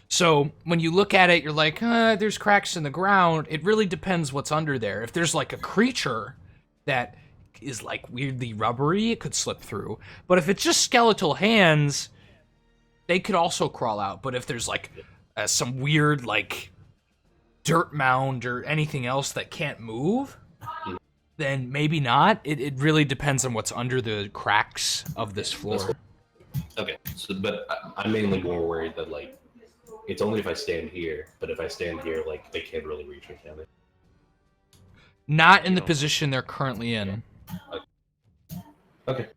So when you look at it, you're like, there's cracks in the ground. It really depends what's under there. If there's like a creature that is like weirdly rubbery, it could slip through. But if it's just skeletal hands, they could also crawl out. But if there's like some weird like dirt mound or anything else that can't move, then maybe not. It really depends on what's under the cracks of this floor. Okay, so but I'm mainly more worried that like it's only if I stand here. But if I stand here, like they can't really reach me, can they? Not in the position they're currently in. Okay.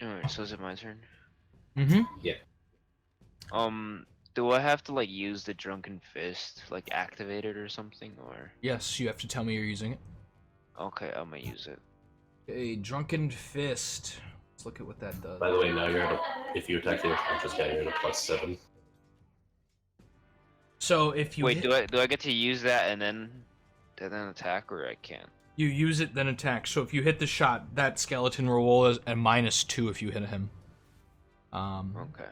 Alright, so is it my turn? Mm-hmm. Yeah. Do I have to like use the drunken fist, like activate it or something, or? Yes, you have to tell me you're using it. Okay, I'm gonna use it. A drunken fist. Let's look at what that does. By the way, now you're at if you attack the unconscious guy, you're at a +7. So if you Wait, hit, do I get to use that and then attack, or I can't? you use it, then attack. So if you hit the shot, that skeleton roll is a -2 if you hit him. Okay.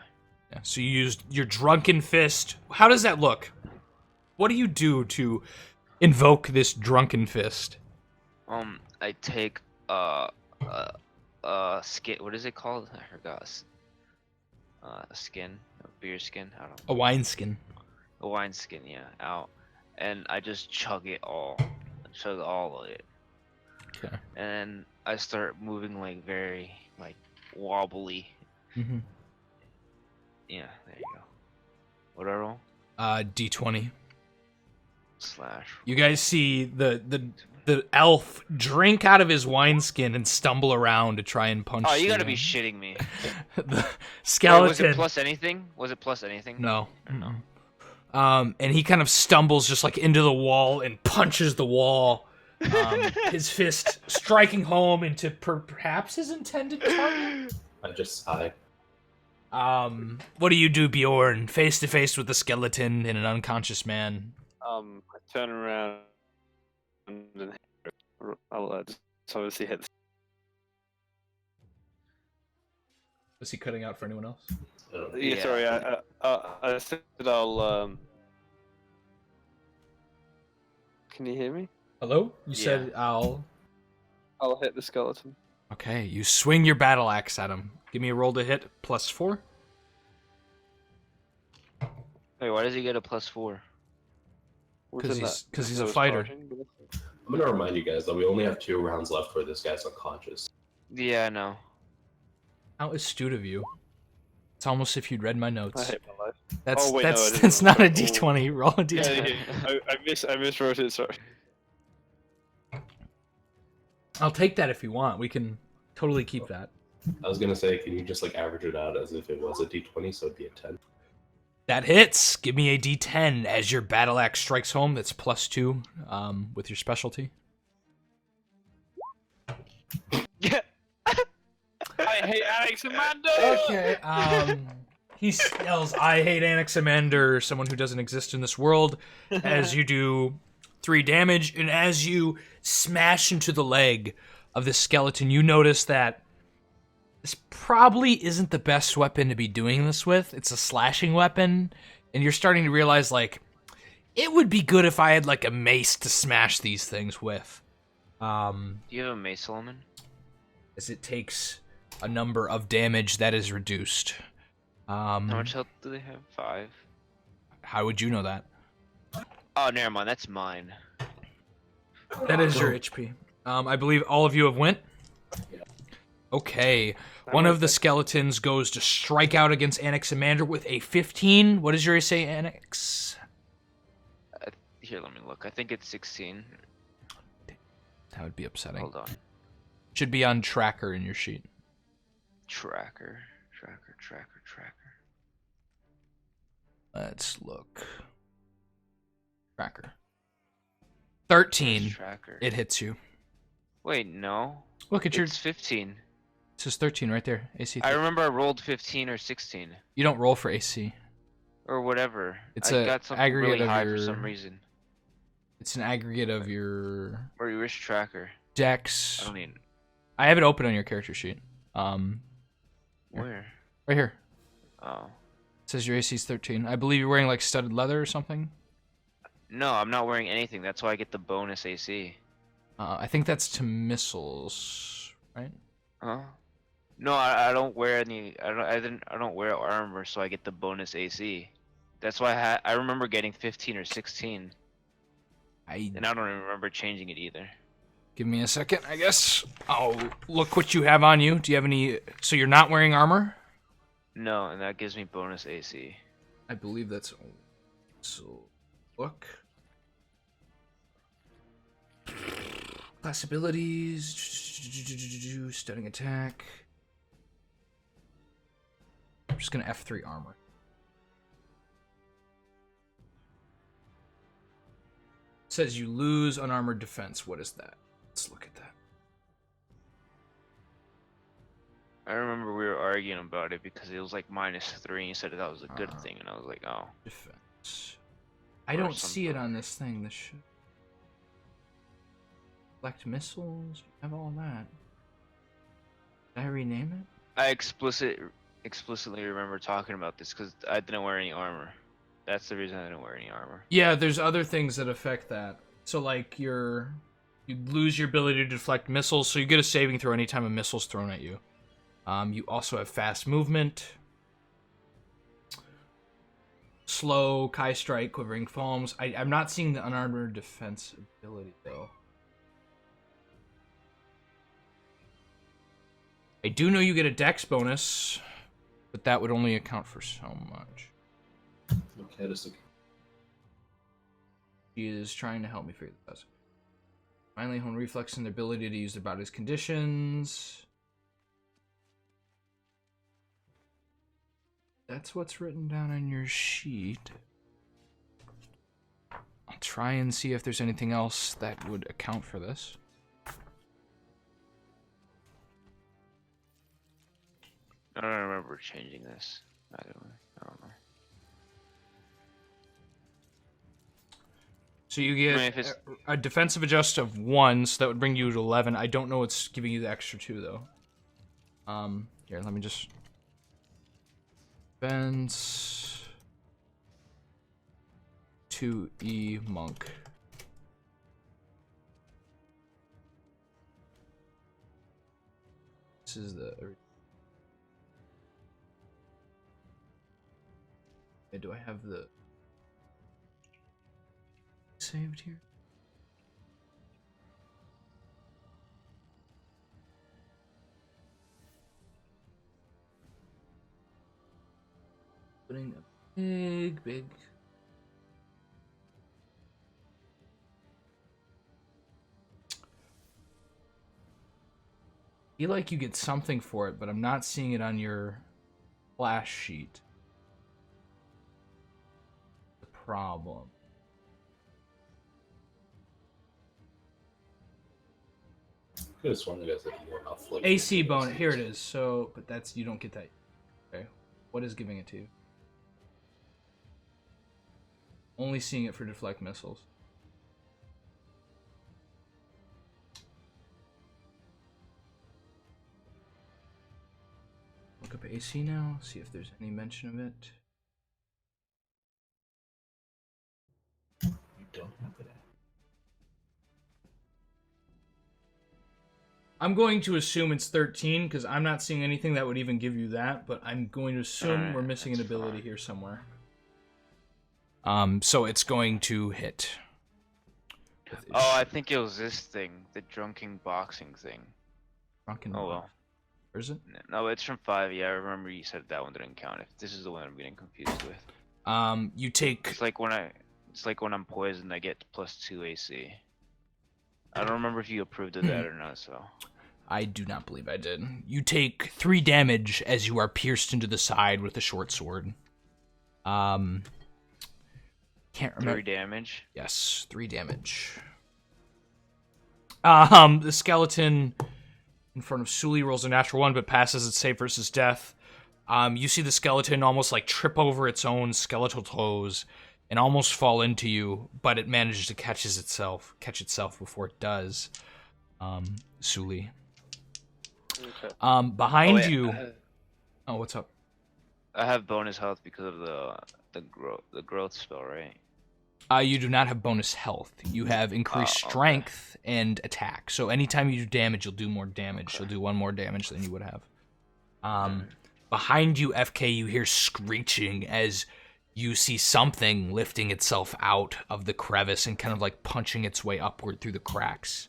Yeah, so you used your drunken fist. How does that look? What do you do to invoke this drunken fist? I take skin. What is it called? I forgot. A skin, a beer skin. I don't know. A wineskin. A wine skin, yeah, out, and I just chug it all. Chug all of it. Okay. And then I start moving like very like wobbly. Mm-hmm. Yeah, there you go. What do I roll? D20. Slash. You guys see the elf drink out of his wineskin and stumble around to try and punch. Oh, you gotta the, be shitting me. the Wait, skeleton. was it plus anything? Was it plus anything? No. And he kind of stumbles just like into the wall and punches the wall. His fist striking home into perhaps his intended target. I just sigh. What do you do, Bjorn? Face to face with the skeleton and an unconscious man. I turn around and I'll just obviously hit. Was he cutting out for anyone else? Yeah, Yeah. sorry. I said I'll. Can you hear me? Hello? You Yeah. said I'll... I'll hit the skeleton. Okay, you swing your battle axe at him. Give me a roll to hit, +4. Wait, why does he get a +4? Wasn't Because that he's I a was fighter. charging? I'm gonna remind you guys that we only have 2 rounds left where this guy's unconscious. Yeah, I know. How astute of you. It's almost if you'd read my I notes. hate my life. That's Oh, wait, no, I that's didn't. that's not a Oh. d20. Roll a Yeah, d20. yeah, I miswrote it. Sorry. I'll take that if you want. We can totally keep that. I was gonna say, can you just like average it out as if it was a d20, so it'd be a 10? That hits. Give me a d10 as your battle axe strikes home. That's +2 with your specialty. Yeah. I hate Alex Amanda. Okay. He yells, "I hate Anaximander," someone who doesn't exist in this world, as you do 3 damage, and as you smash into the leg of this skeleton, you notice that This probably isn't the best weapon to be doing this with. It's a slashing weapon, and you're starting to realize, like, it would be good if I had, like, a mace to smash these things with. Do you have a mace, Solomon? As it takes a number of damage that is reduced. How much health do they have? 5? How would you know that? Oh, never mind. That's mine. That is your HP. I believe all of you have went. Okay. One of the skeletons goes to strike out against Anaximander with a 15. What does yours say, Anax? Here, let me look. I think it's 16. That would be upsetting. Hold on. Should be on tracker in your sheet. Tracker. Let's look. Tracker. 13. Tracker. It hits you. Wait, no. Look at your... It's 15. It says 13 right there. AC. I remember I rolled 15 or 16. You don't roll for AC. Or whatever. It's I a got something aggregate really of high your... for some reason. It's an aggregate of your... Or your wrist tracker. Dex. I don't need... I have it open on your character sheet. Where? Right here. Oh. It says your AC is 13. I believe you're wearing like studded leather or something. No, I'm not wearing anything. That's why I get the bonus AC. I think that's to missiles, right? Huh? No, I don't wear any. I don't wear armor, so I get the bonus AC. That's why I remember getting 15 or 16, and I don't even remember changing it either. Give me a second, I guess. I'll look what you have on you. Do you have any... So you're not wearing armor? No, and that gives me bonus AC. I believe that's... So, look. Class abilities. Stunning attack. I'm just going to F3 armor. It says you lose unarmored defense. What is that? Let's look at that. I remember we were arguing about it because it was like -3, and you said that was a good thing, and I was like, oh. Defense. I don't see it on this thing. This should... Select missiles. You have all that. Did I rename it? I explicitly remember talking about this because I didn't wear any armor. That's the reason I didn't wear any armor. Yeah, there's other things that affect that. So like you lose your ability to deflect missiles, so you get a saving throw anytime a missile's thrown at you. You also have fast movement, slow, Kai Strike, Quivering Foams. I'm not seeing the unarmored defense ability though. I do know you get a dex bonus, but that would only account for so much. Okay, just okay. She is trying to help me figure this out. Finally, hone reflex and the ability to use the body's conditions. That's what's written down on your sheet. I'll try and see if there's anything else that would account for this. I don't remember changing this. I don't know. So you get a defensive adjust of 1, so that would bring you to 11. I don't know what's giving you the extra 2, though. Here, let me just... Defense... 2E Monk. This is the... Do I have the... saved here? Putting a big I feel like you get something for it, but I'm not seeing it on your flash sheet. The problem. Could have sworn you guys had more health. Like AC bonus. Here it is. So, but that's, you don't get that. Okay. What is giving it to you? Only seeing it for deflect missiles. up AC now, see if there's any mention of it. You don't have it. I'm going to assume it's 13 because I'm not seeing anything that would even give you that, but I'm going to assume Alright, we're missing an that's ability fine. here somewhere. So it's going to hit. Oh, I think it was this thing, the drunken boxing thing. Drunken Oh Box. well. Where is it? No, it's from 5. Yeah, I remember you said that one didn't count. If this is the one I'm getting confused with. You take. It's like when I'm poisoned, I get +2 AC. I don't remember if you approved of that or not. So. I do not believe I did. You take 3 damage as you are pierced into the side with a short sword. Can't remember. 3 damage. Yes, 3 damage. The skeleton in front of Sully rolls a natural 1, but passes its save versus death. You see the skeleton almost like trip over its own skeletal toes and almost fall into you, but it manages to catch itself before it does. Sully. Okay. Behind wait, you. Oh, what's up? I have bonus health because of the growth spell, right? You do not have bonus health. You have increased okay. strength and attack. So anytime you do damage, you'll do more damage. Okay. You'll do 1 more damage than you would have. Behind you, FK, you hear screeching as you see something lifting itself out of the crevice and kind of like punching its way upward through the cracks.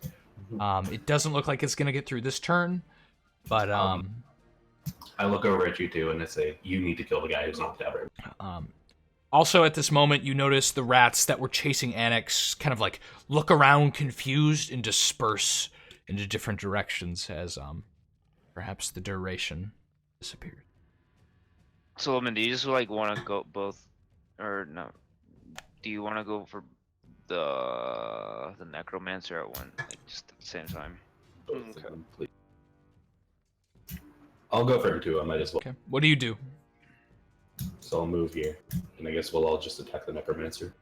It doesn't look like it's going to get through this turn, but I look over at you two and I say, "You need to kill the guy who's knocked out." Also, at this moment, you notice the rats that were chasing Annex kind of like look around confused and disperse into different directions as perhaps the duration disappeared. Solomon, do you just like want to go both, or no? Do you want to go for the necromancer at one, like just at the same time? Both of them, please. I'll go for him too. I might as well. Okay, what do you do? So I'll move here, and I guess we'll all just attack the necromancer.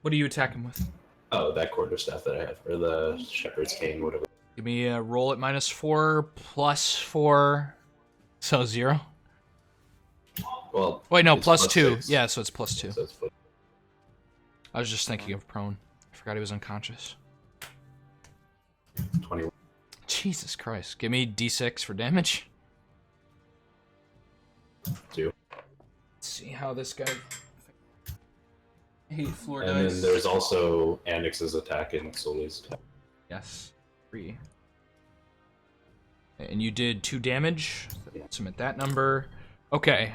What do you attack him with? Oh, that quarterstaff that I have, or the shepherd's cane, whatever. Give me a roll at -4 +4, so 0. Well, Wait, no, it's +2. 6. Yeah, so it's +2. So it's foot. I was just thinking of prone. I forgot he was unconscious. 21. Jesus Christ. Give me D6 for damage. 2. Let's see how this guy... I hate floor And dice. then there's also Annex's attack and Sully's attack. Yes. 3. And you did 2 damage. Yeah. Submit that number. Okay.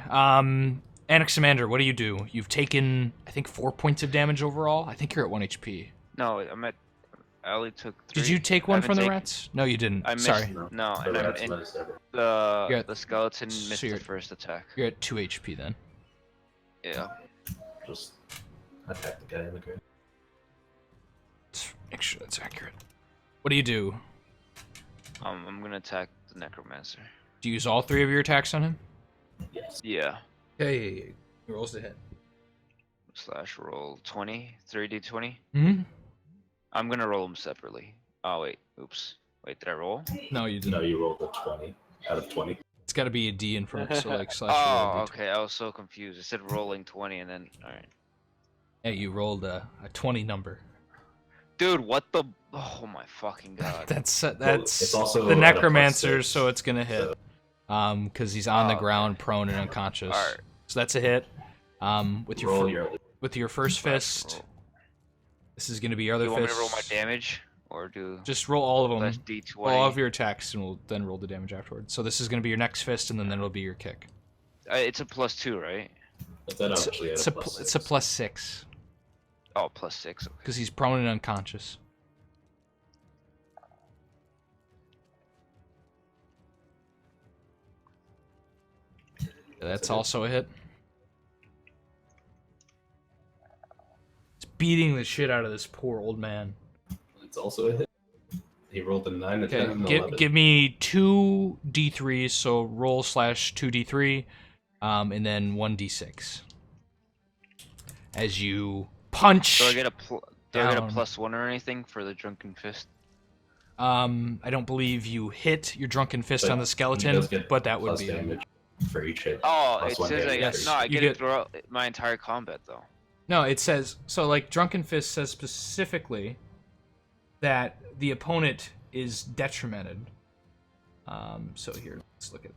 Anaximander, what do you do? You've taken, I think, 4 points of damage overall. I think you're at 1 HP. No, I only took 3. Did you take I one haven't from the taken- rats? No, you didn't. I missed. Sorry. No, The and rats and missed everything. Yeah. the skeleton So missed you're- the first attack. You're at 2 HP then. Yeah. Just attack the guy in the ground. Let's make sure that's accurate. What do you do? I'm gonna attack the necromancer. Do you use all 3 of your attacks on him? Yes. Yeah. Hey, he rolls to hit. / roll 20, 3d20. Mm-hmm. I'm gonna roll them separately. Oh wait, oops. Wait, did I roll? No, you didn't. No, you rolled a 20 out of 20. It's got to be a D in front, so like / Oh, roll a D20. okay. I was so confused. It said rolling 20, and then all right. Yeah, you rolled a 20 number. Dude, what the? Oh my fucking god. That's it's also the at a necromancer, +6, so it's gonna hit. Because he's on the ground, prone and unconscious. Alright. So that's a hit. With your Roll your with your first fist, Roll. this is gonna be your Do other you want me fist. to roll my damage, or do Just roll all of them. plus d20? Roll all of your attacks, and we'll then roll the damage afterwards. So this is gonna be your next fist, and then it'll be your kick. It's a +2, right? Is that actually at It's a a +6? it's a +6 Oh, +6. Okay. because he's prone and unconscious. That's also a hit. It's beating the shit out of this poor old man. It's also a hit. He rolled a 9, a 10, Okay, and an 11. give me 2 D3s, so roll / 2d3, and then 1d6. As you punch. Do I get a down. +1 or anything for the drunken fist? I don't believe you hit your drunken fist But on the he skeleton, does get but that would plus be. damage. for each hit. Oh, Plus it one says damage I for each. no, I You get get- it throughout my entire combat though. No, it says so. Like Drunken Fist says specifically that the opponent is detrimented. So here, let's look at it.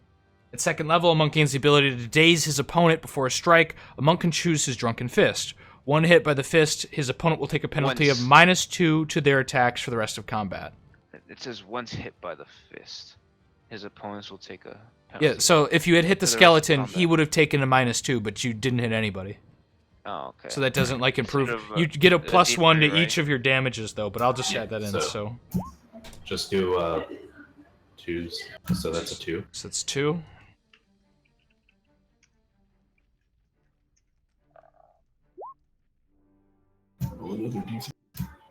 At second level, a monk gains the ability to daze his opponent before a strike. A monk can choose his Drunken Fist. One hit by the fist, his opponent will take a penalty of -2 to their attacks for the rest of combat. It says once hit by the fist, his opponents will take a penalty. Yeah, so if you had hit the For the rest of skeleton, combat. he would have taken a -2, but you didn't hit anybody. Oh, okay. So that doesn't like improve. Instead of, You get a +1 to D3, each of your damages though, but I'll just add that in. So- So Just do 2s. So that's a 2. so that's 2.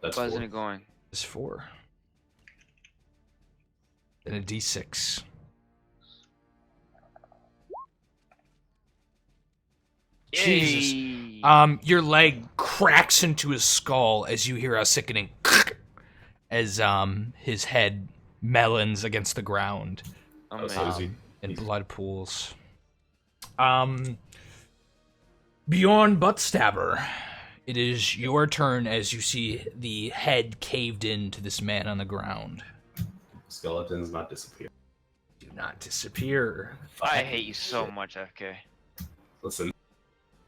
That's Why isn't 4. it going? Is 4. And a D6. Jesus. Yay! Your leg cracks into his skull as you hear a sickening as his head melons against the ground. Oh, That's man. easy. And blood pools. Bjorn Buttstabber, it is your turn as you see the head caved into this man on the ground. Skeletons not disappear. Do not disappear. I hate you so much, FK. Listen,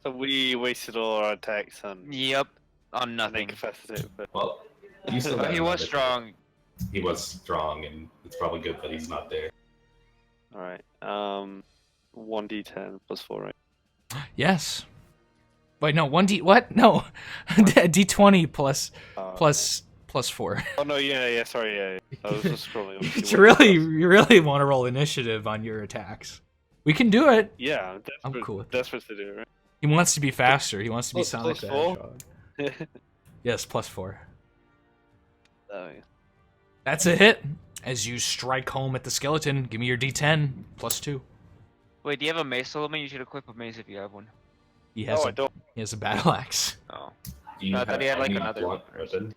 So we wasted all our attacks on Yep, on nothing. incapacitated, but well, you still Oh, got he him was under- strong. He was strong, and it's probably good that he's not there. alright. 1d10 plus 4, right? Yes. Wait, no, 1D, what? No. D20 plus 4. Oh no, yeah, sorry, yeah. I was just scrolling. Up You really want to roll initiative on your attacks. We can do it. Yeah, I'm desperate, I'm cool with desperate to do it, right? He wants to be faster. He wants to be Plus- Sonic plus the 4? Hedgehog. Yes, plus 4. Oh, yeah. That's a hit. As you strike home at the skeleton, give me your D10 plus 2. Wait, do you have a mace element? You should equip a mace if you have one. He has I a don't. he has a battle axe. Oh. Do you I thought have he had, like, any another blunt one. weapon?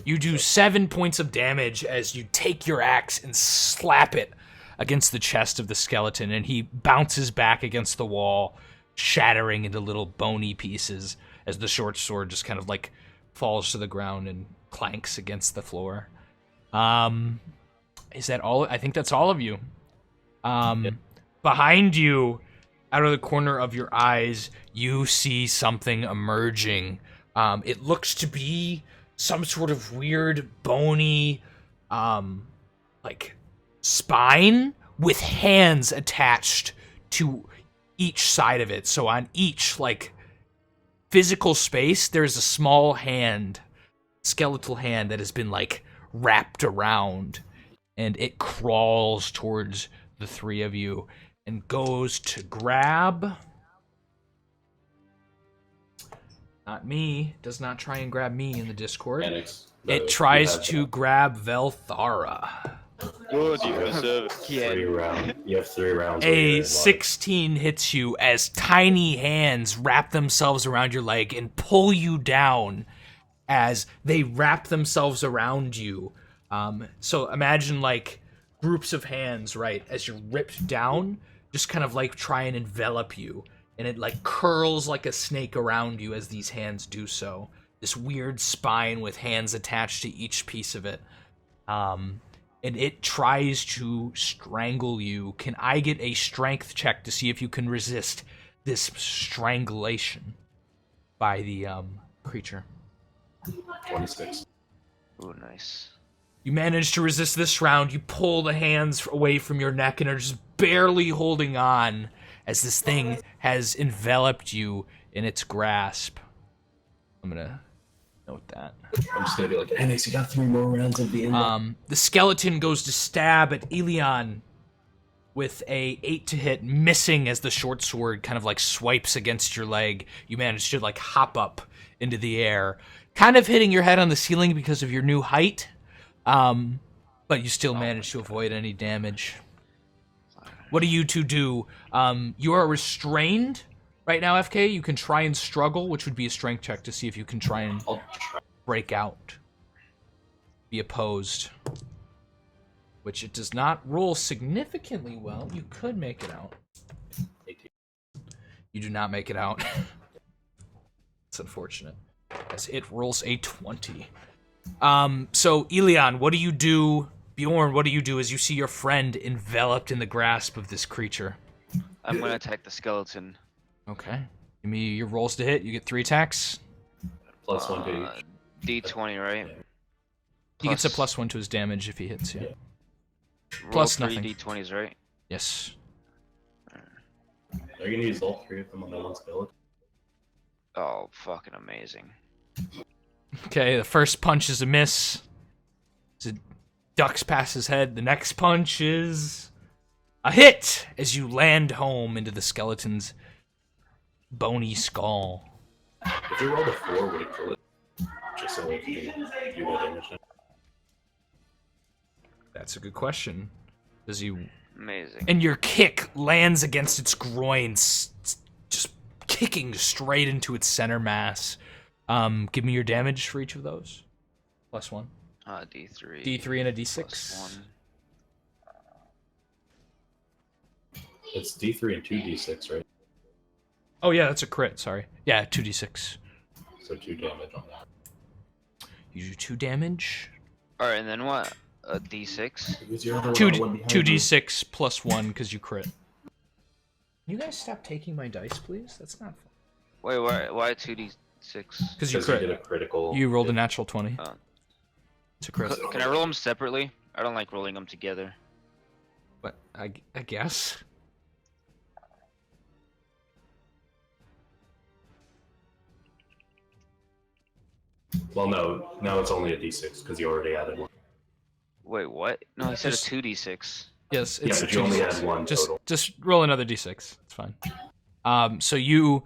You do 7 points of damage as you take your axe and slap it against the chest of the skeleton, and he bounces back against the wall, shattering into little bony pieces as the short sword just kind of like falls to the ground and clanks against the floor. Is that all? I think that's all of you. Behind you, out of the corner of your eyes, you see something emerging. It looks to be some sort of weird, bony, like, spine with hands attached to each side of it. So on each, like, physical space, there's a small hand, skeletal hand that has been, like, wrapped around. And it crawls towards the three of you and goes to grab... Not me. Does not try and grab me in the Discord. Mechanics. It tries to grab Velthara. Good, you deserve it. 3 rounds. You have 3 rounds. where you're in A line. 16 hits you as tiny hands wrap themselves around your leg and pull you down as they wrap themselves around you. So imagine like groups of hands, right, as you're ripped down, just kind of like try and envelop you. And it like curls like a snake around you as these hands do so. This weird spine with hands attached to each piece of it. And it tries to strangle you. Can I get a strength check to see if you can resist this strangulation by the creature? 26. Ooh, nice. You manage to resist this round. You pull the hands away from your neck and are just barely holding on as this thing has enveloped you in its grasp. I'm gonna note that. I'm just gonna be like, Annex, you got 3 more rounds of the end. The skeleton goes to stab at Elion with a 8 to hit, missing as the short sword kind of like swipes against your leg. You manage to like hop up into the air, kind of hitting your head on the ceiling because of your new height, but you still manage to avoid any damage. What do you two do? You are restrained right now, FK. You can try and struggle, which would be a strength check to see if you can try and I'll try. break out. Be opposed. which it does not roll significantly well. You could make it out. 18. You do not make it out. It's unfortunate, as it rolls a 20. So, Elion, what do you do? Bjorn, what do you do as you see your friend enveloped in the grasp of this creature? I'm gonna attack the skeleton. Okay. Give me your rolls to hit. You get 3 attacks. Plus 1 to each. D20, right? He gets a +1 to his damage if he hits you. Roll plus 3 nothing. D20s, right? Yes. Are you gonna use all 3 of them on the one skeleton? Oh, fucking amazing. Okay, the first punch is a miss. As it ducks past his head. The next punch is a hit as you land home into the skeleton's bony skull. If you rolled a 4, would it kill it? Just so it can do more damage now? That's a good question. Does he... Amazing. And your kick lands against its groin, just kicking straight into its center mass. Give me your damage for each of those. +1. D3. D3 and a D6. +1. It's D3 and 2D6, right? Oh yeah, that's a crit, sorry. Yeah, 2D6. So 2 damage on that. You do 2 damage. Alright, and then what? A D6? Use your other 2D6 +1 because you crit. Can you guys stop taking my dice, please? That's not fun. Wait, why 2D6? Because you Because you crit. did a critical. You rolled a natural 20. Oh. It's a crit. Can I roll them separately? I don't like rolling them together. But I guess. Well, no. Now it's only a D6 because you already added 1. Wait, what? No, he said a Just- 2D6. Yes, Yeah, it's but you only had 1 just total. just roll another d6. It's fine. So you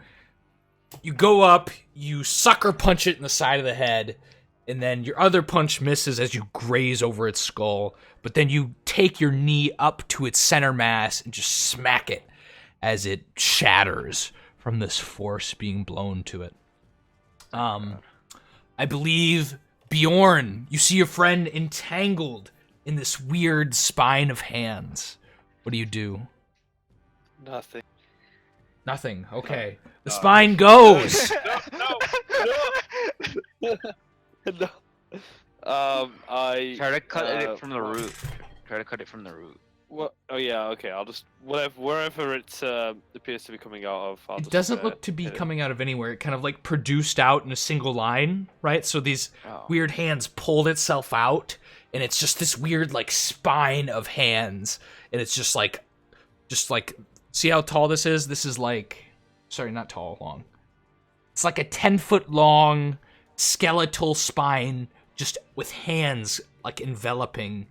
go up, you sucker punch it in the side of the head, and then your other punch misses as you graze over its skull. But then you take your knee up to its center mass and just smack it as it shatters from this force being blown to it. I believe Bjorn, you see your friend entangled in this weird spine of hands. What do you do? Nothing. Nothing. Okay. The spine goes. No. I Try to cut it from the root. Try to cut it from the root. What? Oh yeah. Okay. I'll just wherever it appears to be coming out of. I'll It just, doesn't look to be hit it. coming out of anywhere. It kind of like produced out in a single line, right? So these Oh. weird hands pulled itself out, and it's just this weird like spine of hands, and it's just like, see how tall this is? This is like, sorry, not tall, long. It's like a 10-foot long skeletal spine, just with hands like enveloping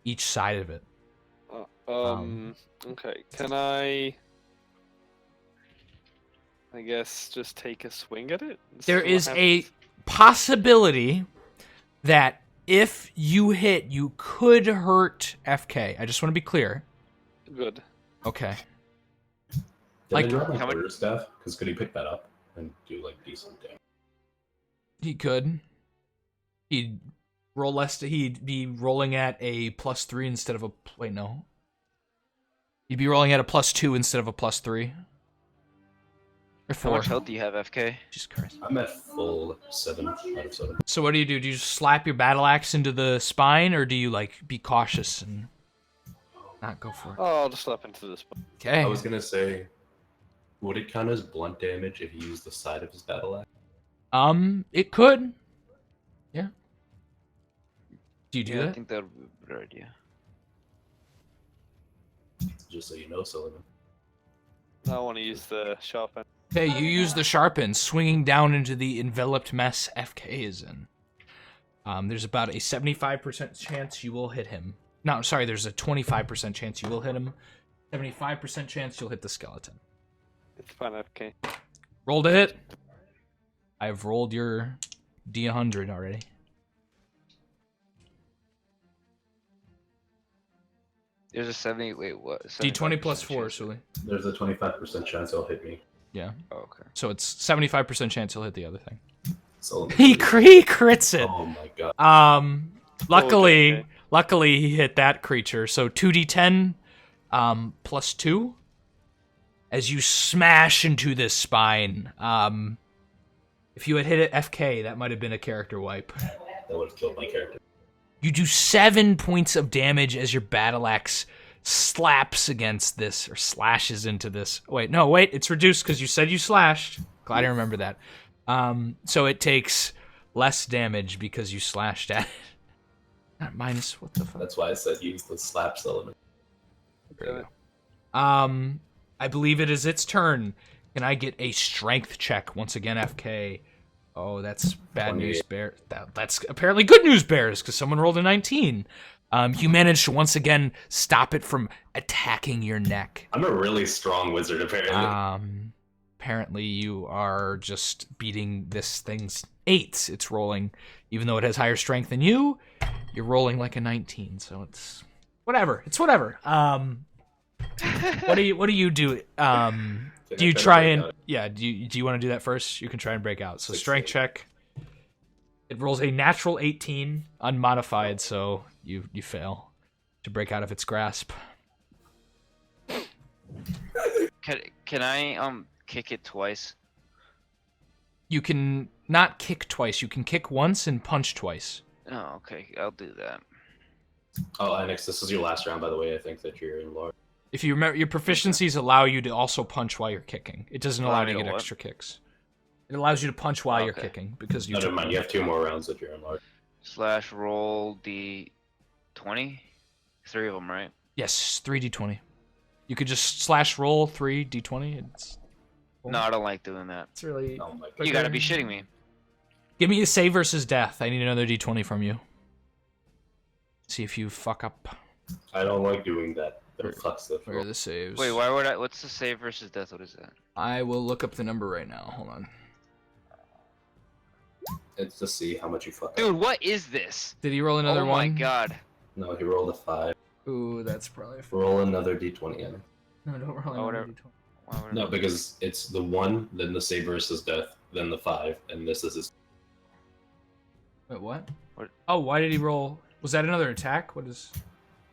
each side of it. Okay. Can I guess just take a swing at it? and see There what is a happens? possibility that if you hit, you could hurt FK. I just want to be clear. Good. Okay. Did Like- I drop my How much- quarter staff? Because could he pick that up and do like decent damage? He could. He'd roll less. He'd be rolling at a +3 instead of a. Wait, no. He'd be rolling at a +2 instead of a +3. Or How 4. much health do you have, FK? Jesus Christ. I'm at full 7 out of 7. So what do you do? Do you just slap your battle axe into the spine, or do you like be cautious and not go for it? Oh, I'll just slap into this. Okay. I was gonna say, would it count as blunt damage if he used the side of his battle axe? It could. Yeah. Do you do I that? think that would be a better idea. Just so you know, Sullivan. I want to use the sharp end. Okay, you use the sharpen, swinging down into the enveloped mess FK is in. There's about a 75% chance you will hit him. No, sorry, there's a 25% chance you will hit him. 75% chance you'll hit the skeleton. It's fine, okay. Roll to hit. I've rolled your D100 already. There's a 70. Wait, what? D20 plus 4, 75% Sully. There's a 25% chance he'll hit me. Yeah. Oh, okay. So it's 75% chance he'll hit the other thing. Sullivan. He crits it. Oh my god. Luckily, okay. Luckily, he hit that creature. So 2d10 plus 2 as you smash into this spine. If you had hit it FK, that might have been a character wipe. That would have killed my character. You do 7 points of damage as your battle axe slaps against this, or slashes into this. Wait, it's reduced because you said you slashed. Glad I remember that. So it takes less damage because you slashed at it. Not minus, what the fuck? That's why I said use the slaps element. There you go. I believe it is its turn. Can I get a strength check once again, FK? Oh, that's bad news, Bear. That's apparently good news, Bears, because someone rolled a 19. You managed to once again stop it from attacking your neck. I'm a really strong wizard, apparently. Apparently you are just beating this thing's 8s. It's rolling, even though it has higher strength than you, you're rolling like a 19, so it's whatever. It's whatever. What do you do? Do you try and do you want to do that first? You can try and break out. So 16. Strength check. It rolls a natural 18, unmodified, so you fail to break out of its grasp. Can I kick it twice? You can not kick twice. You can kick once and punch twice. Oh, okay. I'll do that. Oh, Onyx, this is your last round, by the way. I think that you're in large. If you remember, your proficiencies allow you to also punch while you're kicking. It doesn't allow you to get what? extra kicks. It allows you to punch while you're kicking because you. No, never mind. You have 2 more rounds that you're in large. / roll d20. 3 of them, right? Yes, 3d20. You could just / roll 3d20. It's No, I don't like doing that. It's really. Oh my God. You gotta be shitting me. Give me a save versus death. I need another d20 from you. See if you fuck up. I don't like doing that. It fucks the Where are the saves? Wait, why would I? What's the save versus death? What is that? I will look up the number right now. Hold on. It's to see how much you fuck Dude, up. what is this? Did he roll another one? Oh my god. No, he rolled a 5. Ooh, that's probably a Roll another d20 in. No, don't roll Oh, another whatever. d20. Why would No, because it's the 1, then the save versus death, then the 5, and this is his. Wait, what? What? Oh, why did he roll? Was that another attack? What is...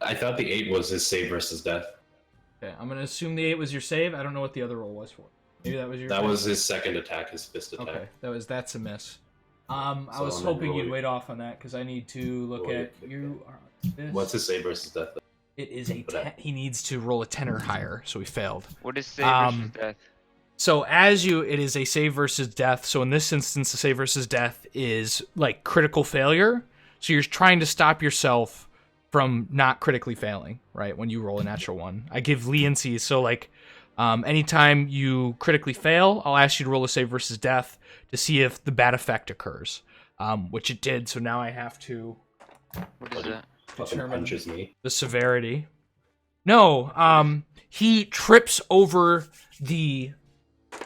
I thought the 8 was his save versus death. Okay, I'm gonna assume the 8 was your save. I don't know what the other roll was for. Maybe that was your That save? was his second attack, his fist attack. Okay, that's a miss. I So was I'm gonna hoping roll you'd it. wait off on that because I need to look Roll at it. you. Are on this. What's his save versus death? It is a 10. He needs to roll a 10 or higher, so he failed. What is save versus death? So it is a save versus death. So in this instance, the save versus death is like critical failure. So you're trying to stop yourself from not critically failing, right? When you roll a natural 1, I give leniency. So like, anytime you critically fail, I'll ask you to roll a save versus death to see if the bad effect occurs, which it did. So now I have to What is that? Fucking determine punches me. the severity. No, he trips over the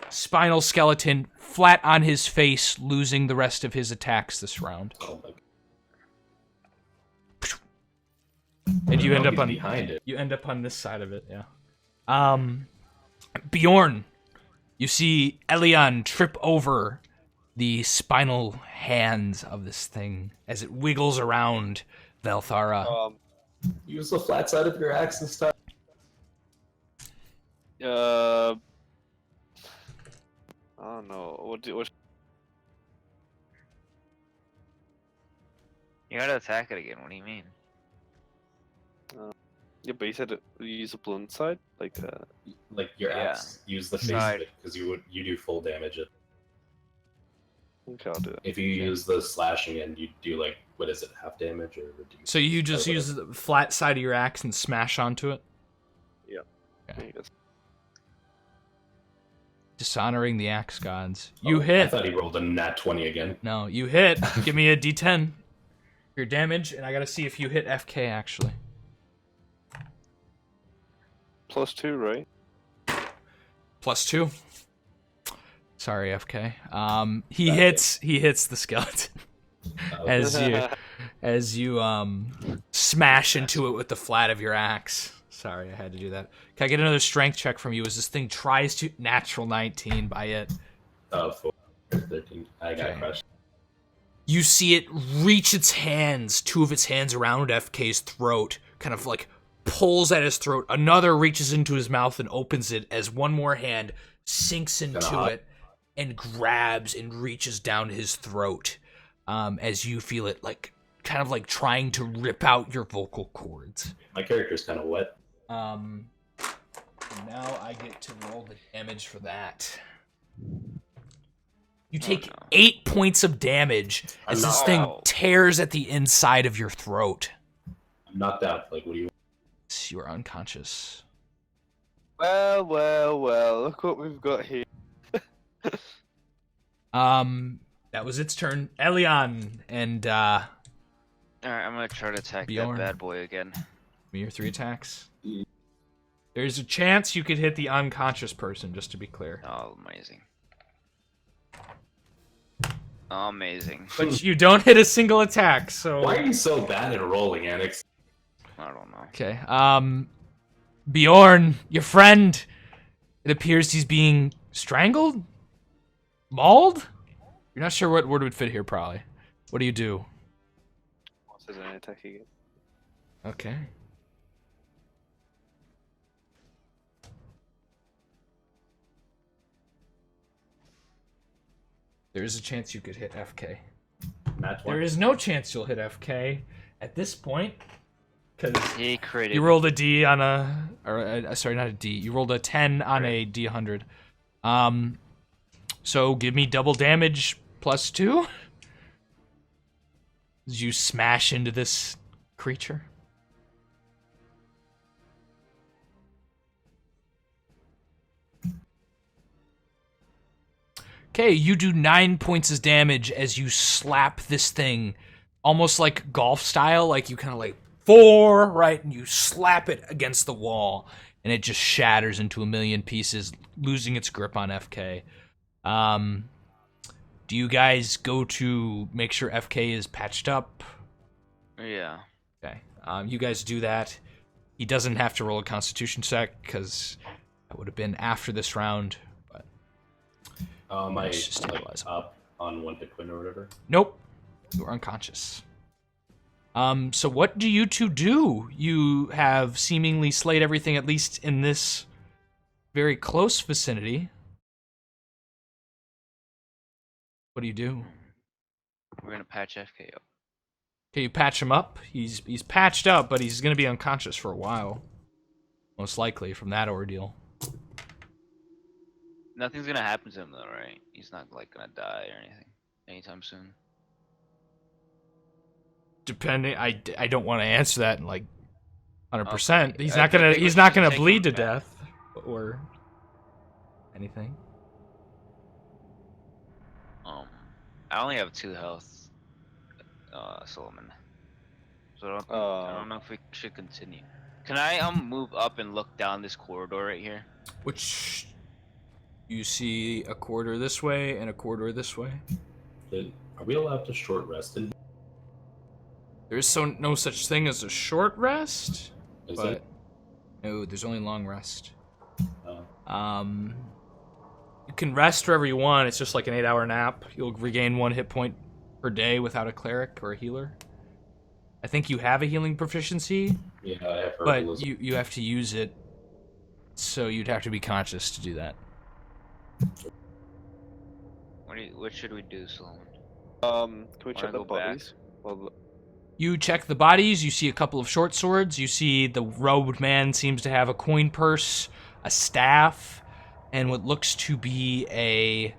spinal skeleton flat on his face, losing the rest of his attacks this round. Oh my God. And you end up He's on behind it. You end up on this side of it, yeah. Bjorn, you see Elion trip over the spinal hands of this thing as it wiggles around Velthara. Use the flat side of your axe this time. I don't know. What You gotta attack it again. What do you mean? yeah, but you said you use a blunt side? Like Your Yeah. axe. Use the face Side. of it, because you do full damage. okay, I'll do that. If you use the slashing end, you do like, what is it, half damage? Or do you... So you just use the flat side of your axe and smash onto it? I guess. Dishonoring the axe gods. Oh, You I hit. thought he rolled a nat 20 again. No, you hit. Give me a d10. Your damage, and I gotta see if you hit FK, actually. +2, right? +2. Sorry, FK. He That hits the skeleton Oh, as you smash into it with the flat of your axe. Sorry, I had to do that. Can I get another strength check from you as this thing tries to natural 19 by it? 4, 13. I got Okay. crushed. You see it reach its hands, 2 of its hands around FK's throat, kind of like pulls at his throat. Another reaches into his mouth and opens it as one more hand sinks into it and grabs and reaches down his throat as you feel it like kind of like trying to rip out your vocal cords. My character's kind of wet. Now I get to roll the damage for that. You take 8 points of damage as this thing tears at the inside of your throat. I'm knocked out. Like, what do you... You are unconscious. Well, look what we've got here. That was its turn. Elion and Alright, I'm gonna try to attack Bjorn. that bad boy again. Give me your 3 attacks. There's a chance you could hit the unconscious person, just to be clear. Oh, amazing. Amazing. But you don't hit a single attack, so... Why are you so bad at rolling, Annex? I don't know. Okay, Bjorn, your friend, it appears he's being strangled? Mauled? You're not sure what word would fit here, probably. What do you do? What's his own attack again? Okay. There is a chance you could hit FK. Match 1. There is no chance you'll hit FK at this point, because He created. you rolled a D on a, or sorry, not a D. You rolled a 10 on a D100. So give me double damage plus 2. As you smash into this creature. Okay, you do 9 points of damage as you slap this thing, almost like golf style, like you kind of like 4, right, and you slap it against the wall, and it just shatters into a million pieces, losing its grip on FK. Do you guys go to make sure FK is patched up? Yeah. Okay, you guys do that. He doesn't have to roll a Constitution check, because that would have been after this round. Am I Let's just like stabilize. up on 1 hit point or whatever? Nope. You are unconscious. So what do you two do? You have seemingly slayed everything, at least in this very close vicinity. What do you do? We're gonna patch FK up. Okay, you patch him up. He's patched up, but he's gonna be unconscious for a while. Most likely from that ordeal. Nothing's gonna happen to him though, right? He's not like gonna die or anything anytime soon. Depending, I don't want to answer that in like 100%. Okay. He's I not think gonna we he's should not gonna take bleed to him back. death or anything. I only have 2 health, Solomon. So I don't know if we should continue. Can I move up and look down this corridor right here? Which you see a quarter this way and a quarter this way. Are we allowed to short rest in? There's no such thing as a short rest, Is but it? no, there's only long rest. Oh. You can rest wherever you want. It's just like an 8-hour nap. You'll regain 1 hit point per day without a cleric or a healer. I think you have a healing proficiency, Yeah, I have heard but those. you have to use it, so you'd have to be conscious to do that. What should we do, Solomon? Can we check Wanna the go back? bodies? Well, You check the bodies, you see a couple of short swords, you see the robed man seems to have a coin purse, a staff, and what looks to be a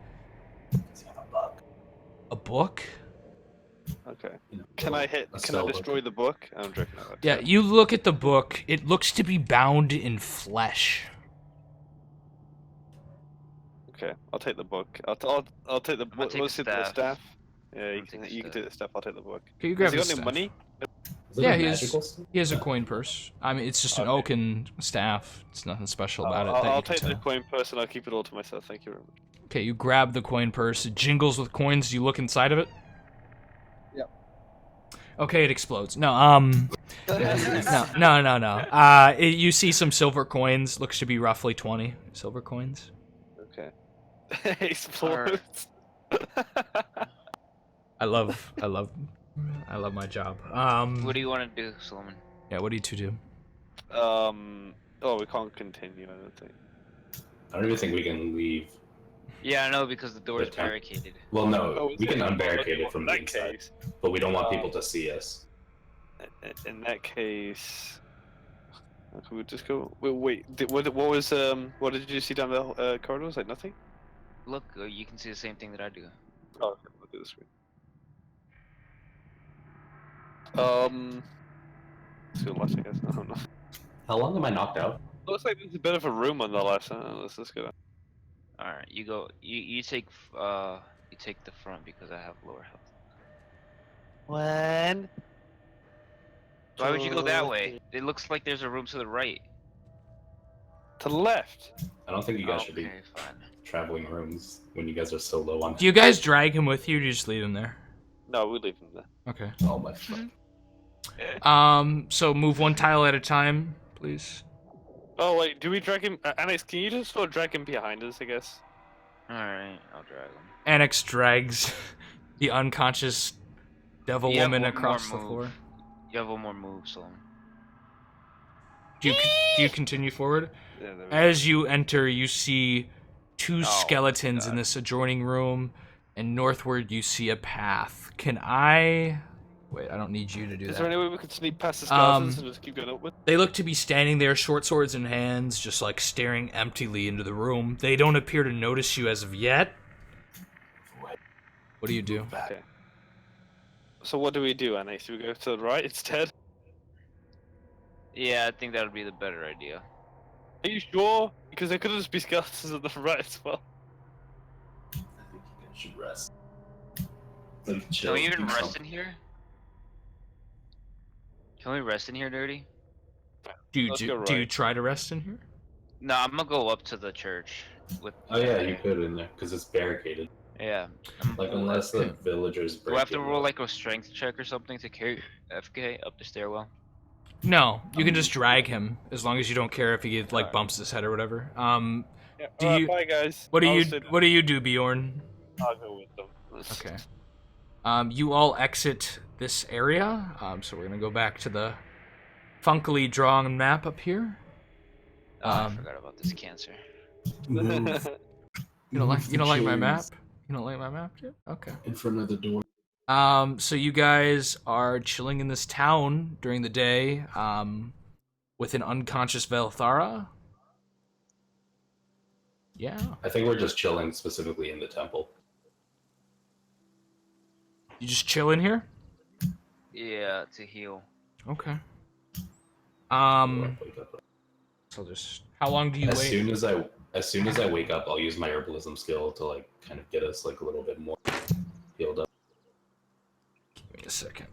book. okay. You know, Can I a Can I spell book. destroy the book? I'm joking. Yeah, you look at the book, it looks to be bound in flesh. Okay, I'll take the book. I'll take the book. take Let's the take the staff. staff. Yeah, I'm you gonna can take the you can take the staff. I'll take the book. Okay, you Has grab he the got any staff. money? Is it Yeah, a he has- magical stuff? He has a coin purse. I mean, it's just an Okay. oaken staff. It's nothing special about it. that I'll you can take the tell. coin purse and I'll keep it all to myself. Thank you very much. Okay, you grab the coin purse. It jingles with coins. You look inside of it. Yep. Okay, it explodes. No, no. You see some silver coins. Looks to be roughly 20 silver coins. Okay. Explodes. I love my job. What do you want to do, Solomon? Yeah, what do you two do? Oh, we can't continue. I don't think. I don't even think we can leave. Yeah, I know because the door is The temp- barricaded. Well, no, Oh, is we can it? unbarricade Okay, it from in the that inside, case, but we don't want people to see us. in that case, we would just go. Wait. What was What did you see down the corridor? Was like nothing. Look, you can see the same thing that I do. Oh, okay. Look at the screen. Let's go left, I guess. I don't know. How long am I knocked out? Looks like there's a bit of a room on the left. Let's just go. All right, you go. You take you take the front because I have lower health. One. Why would you go that way? It looks like there's a room to the right. To the left. I don't think you guys should be Okay, fine. traveling rooms when you guys are so low on. Do you guys drag him with you, or do you just leave him there? No, we leave him there. Okay. Oh my fuck. So move one tile at a time, please. Oh wait, do we drag him? Annex, can you just sort of drag him behind us? I guess. All right, I'll drag him. Annex drags the unconscious devil You have woman one more across the move. floor. You have one more move, Solomon. Do you continue forward? Yeah, there we go. As you enter, you see two Oh, skeletons in God. this adjoining room, and northward you see a path. Can I... Wait, I don't need you to do Is that. there any way we could sneak past the skeletons and just keep going upward? They look to be standing there, short swords in hands, just like staring emptily into the room. They don't appear to notice you as of yet. What do you do? Okay. So what do we do, Annex? Do we go to the right instead? Yeah, I think that would be the better idea. Are you sure? Because there could just be skeletons on the right as well. I think you guys should rest. Like, chill, Can we even do rest something. in here? Can we rest in here, Dirty? Let's go Do you right. try to rest in here? No, I'm gonna go up to the church. With. Oh yeah, you could in there because it's barricaded. Yeah. Like unless the villagers Do break I have to in, roll like a strength check or something to carry FK up the stairwell? No, you can just drag him as long as you don't care if he like Alright. bumps his head or whatever. Yeah, Do alright, you- bye guys. What do I'll you sit- What do you do, Bjorn? I'll go with them. Okay. You all exit this area. So we're gonna go back to the funkily drawn map up here. Oh, I forgot about this cancer. Move You don't like my map? chairs You don't like my map, dude? Okay. in front of the door. So you guys are chilling in this town during the day, with an unconscious Velthara. Yeah. I think we're just chilling specifically in the temple. You just chill in here? Yeah, to heal. Okay. Wake up. So just how long do you As wait? soon as I wake up, I'll use my herbalism skill to like kind of get us like a little bit more healed up. Give me a second.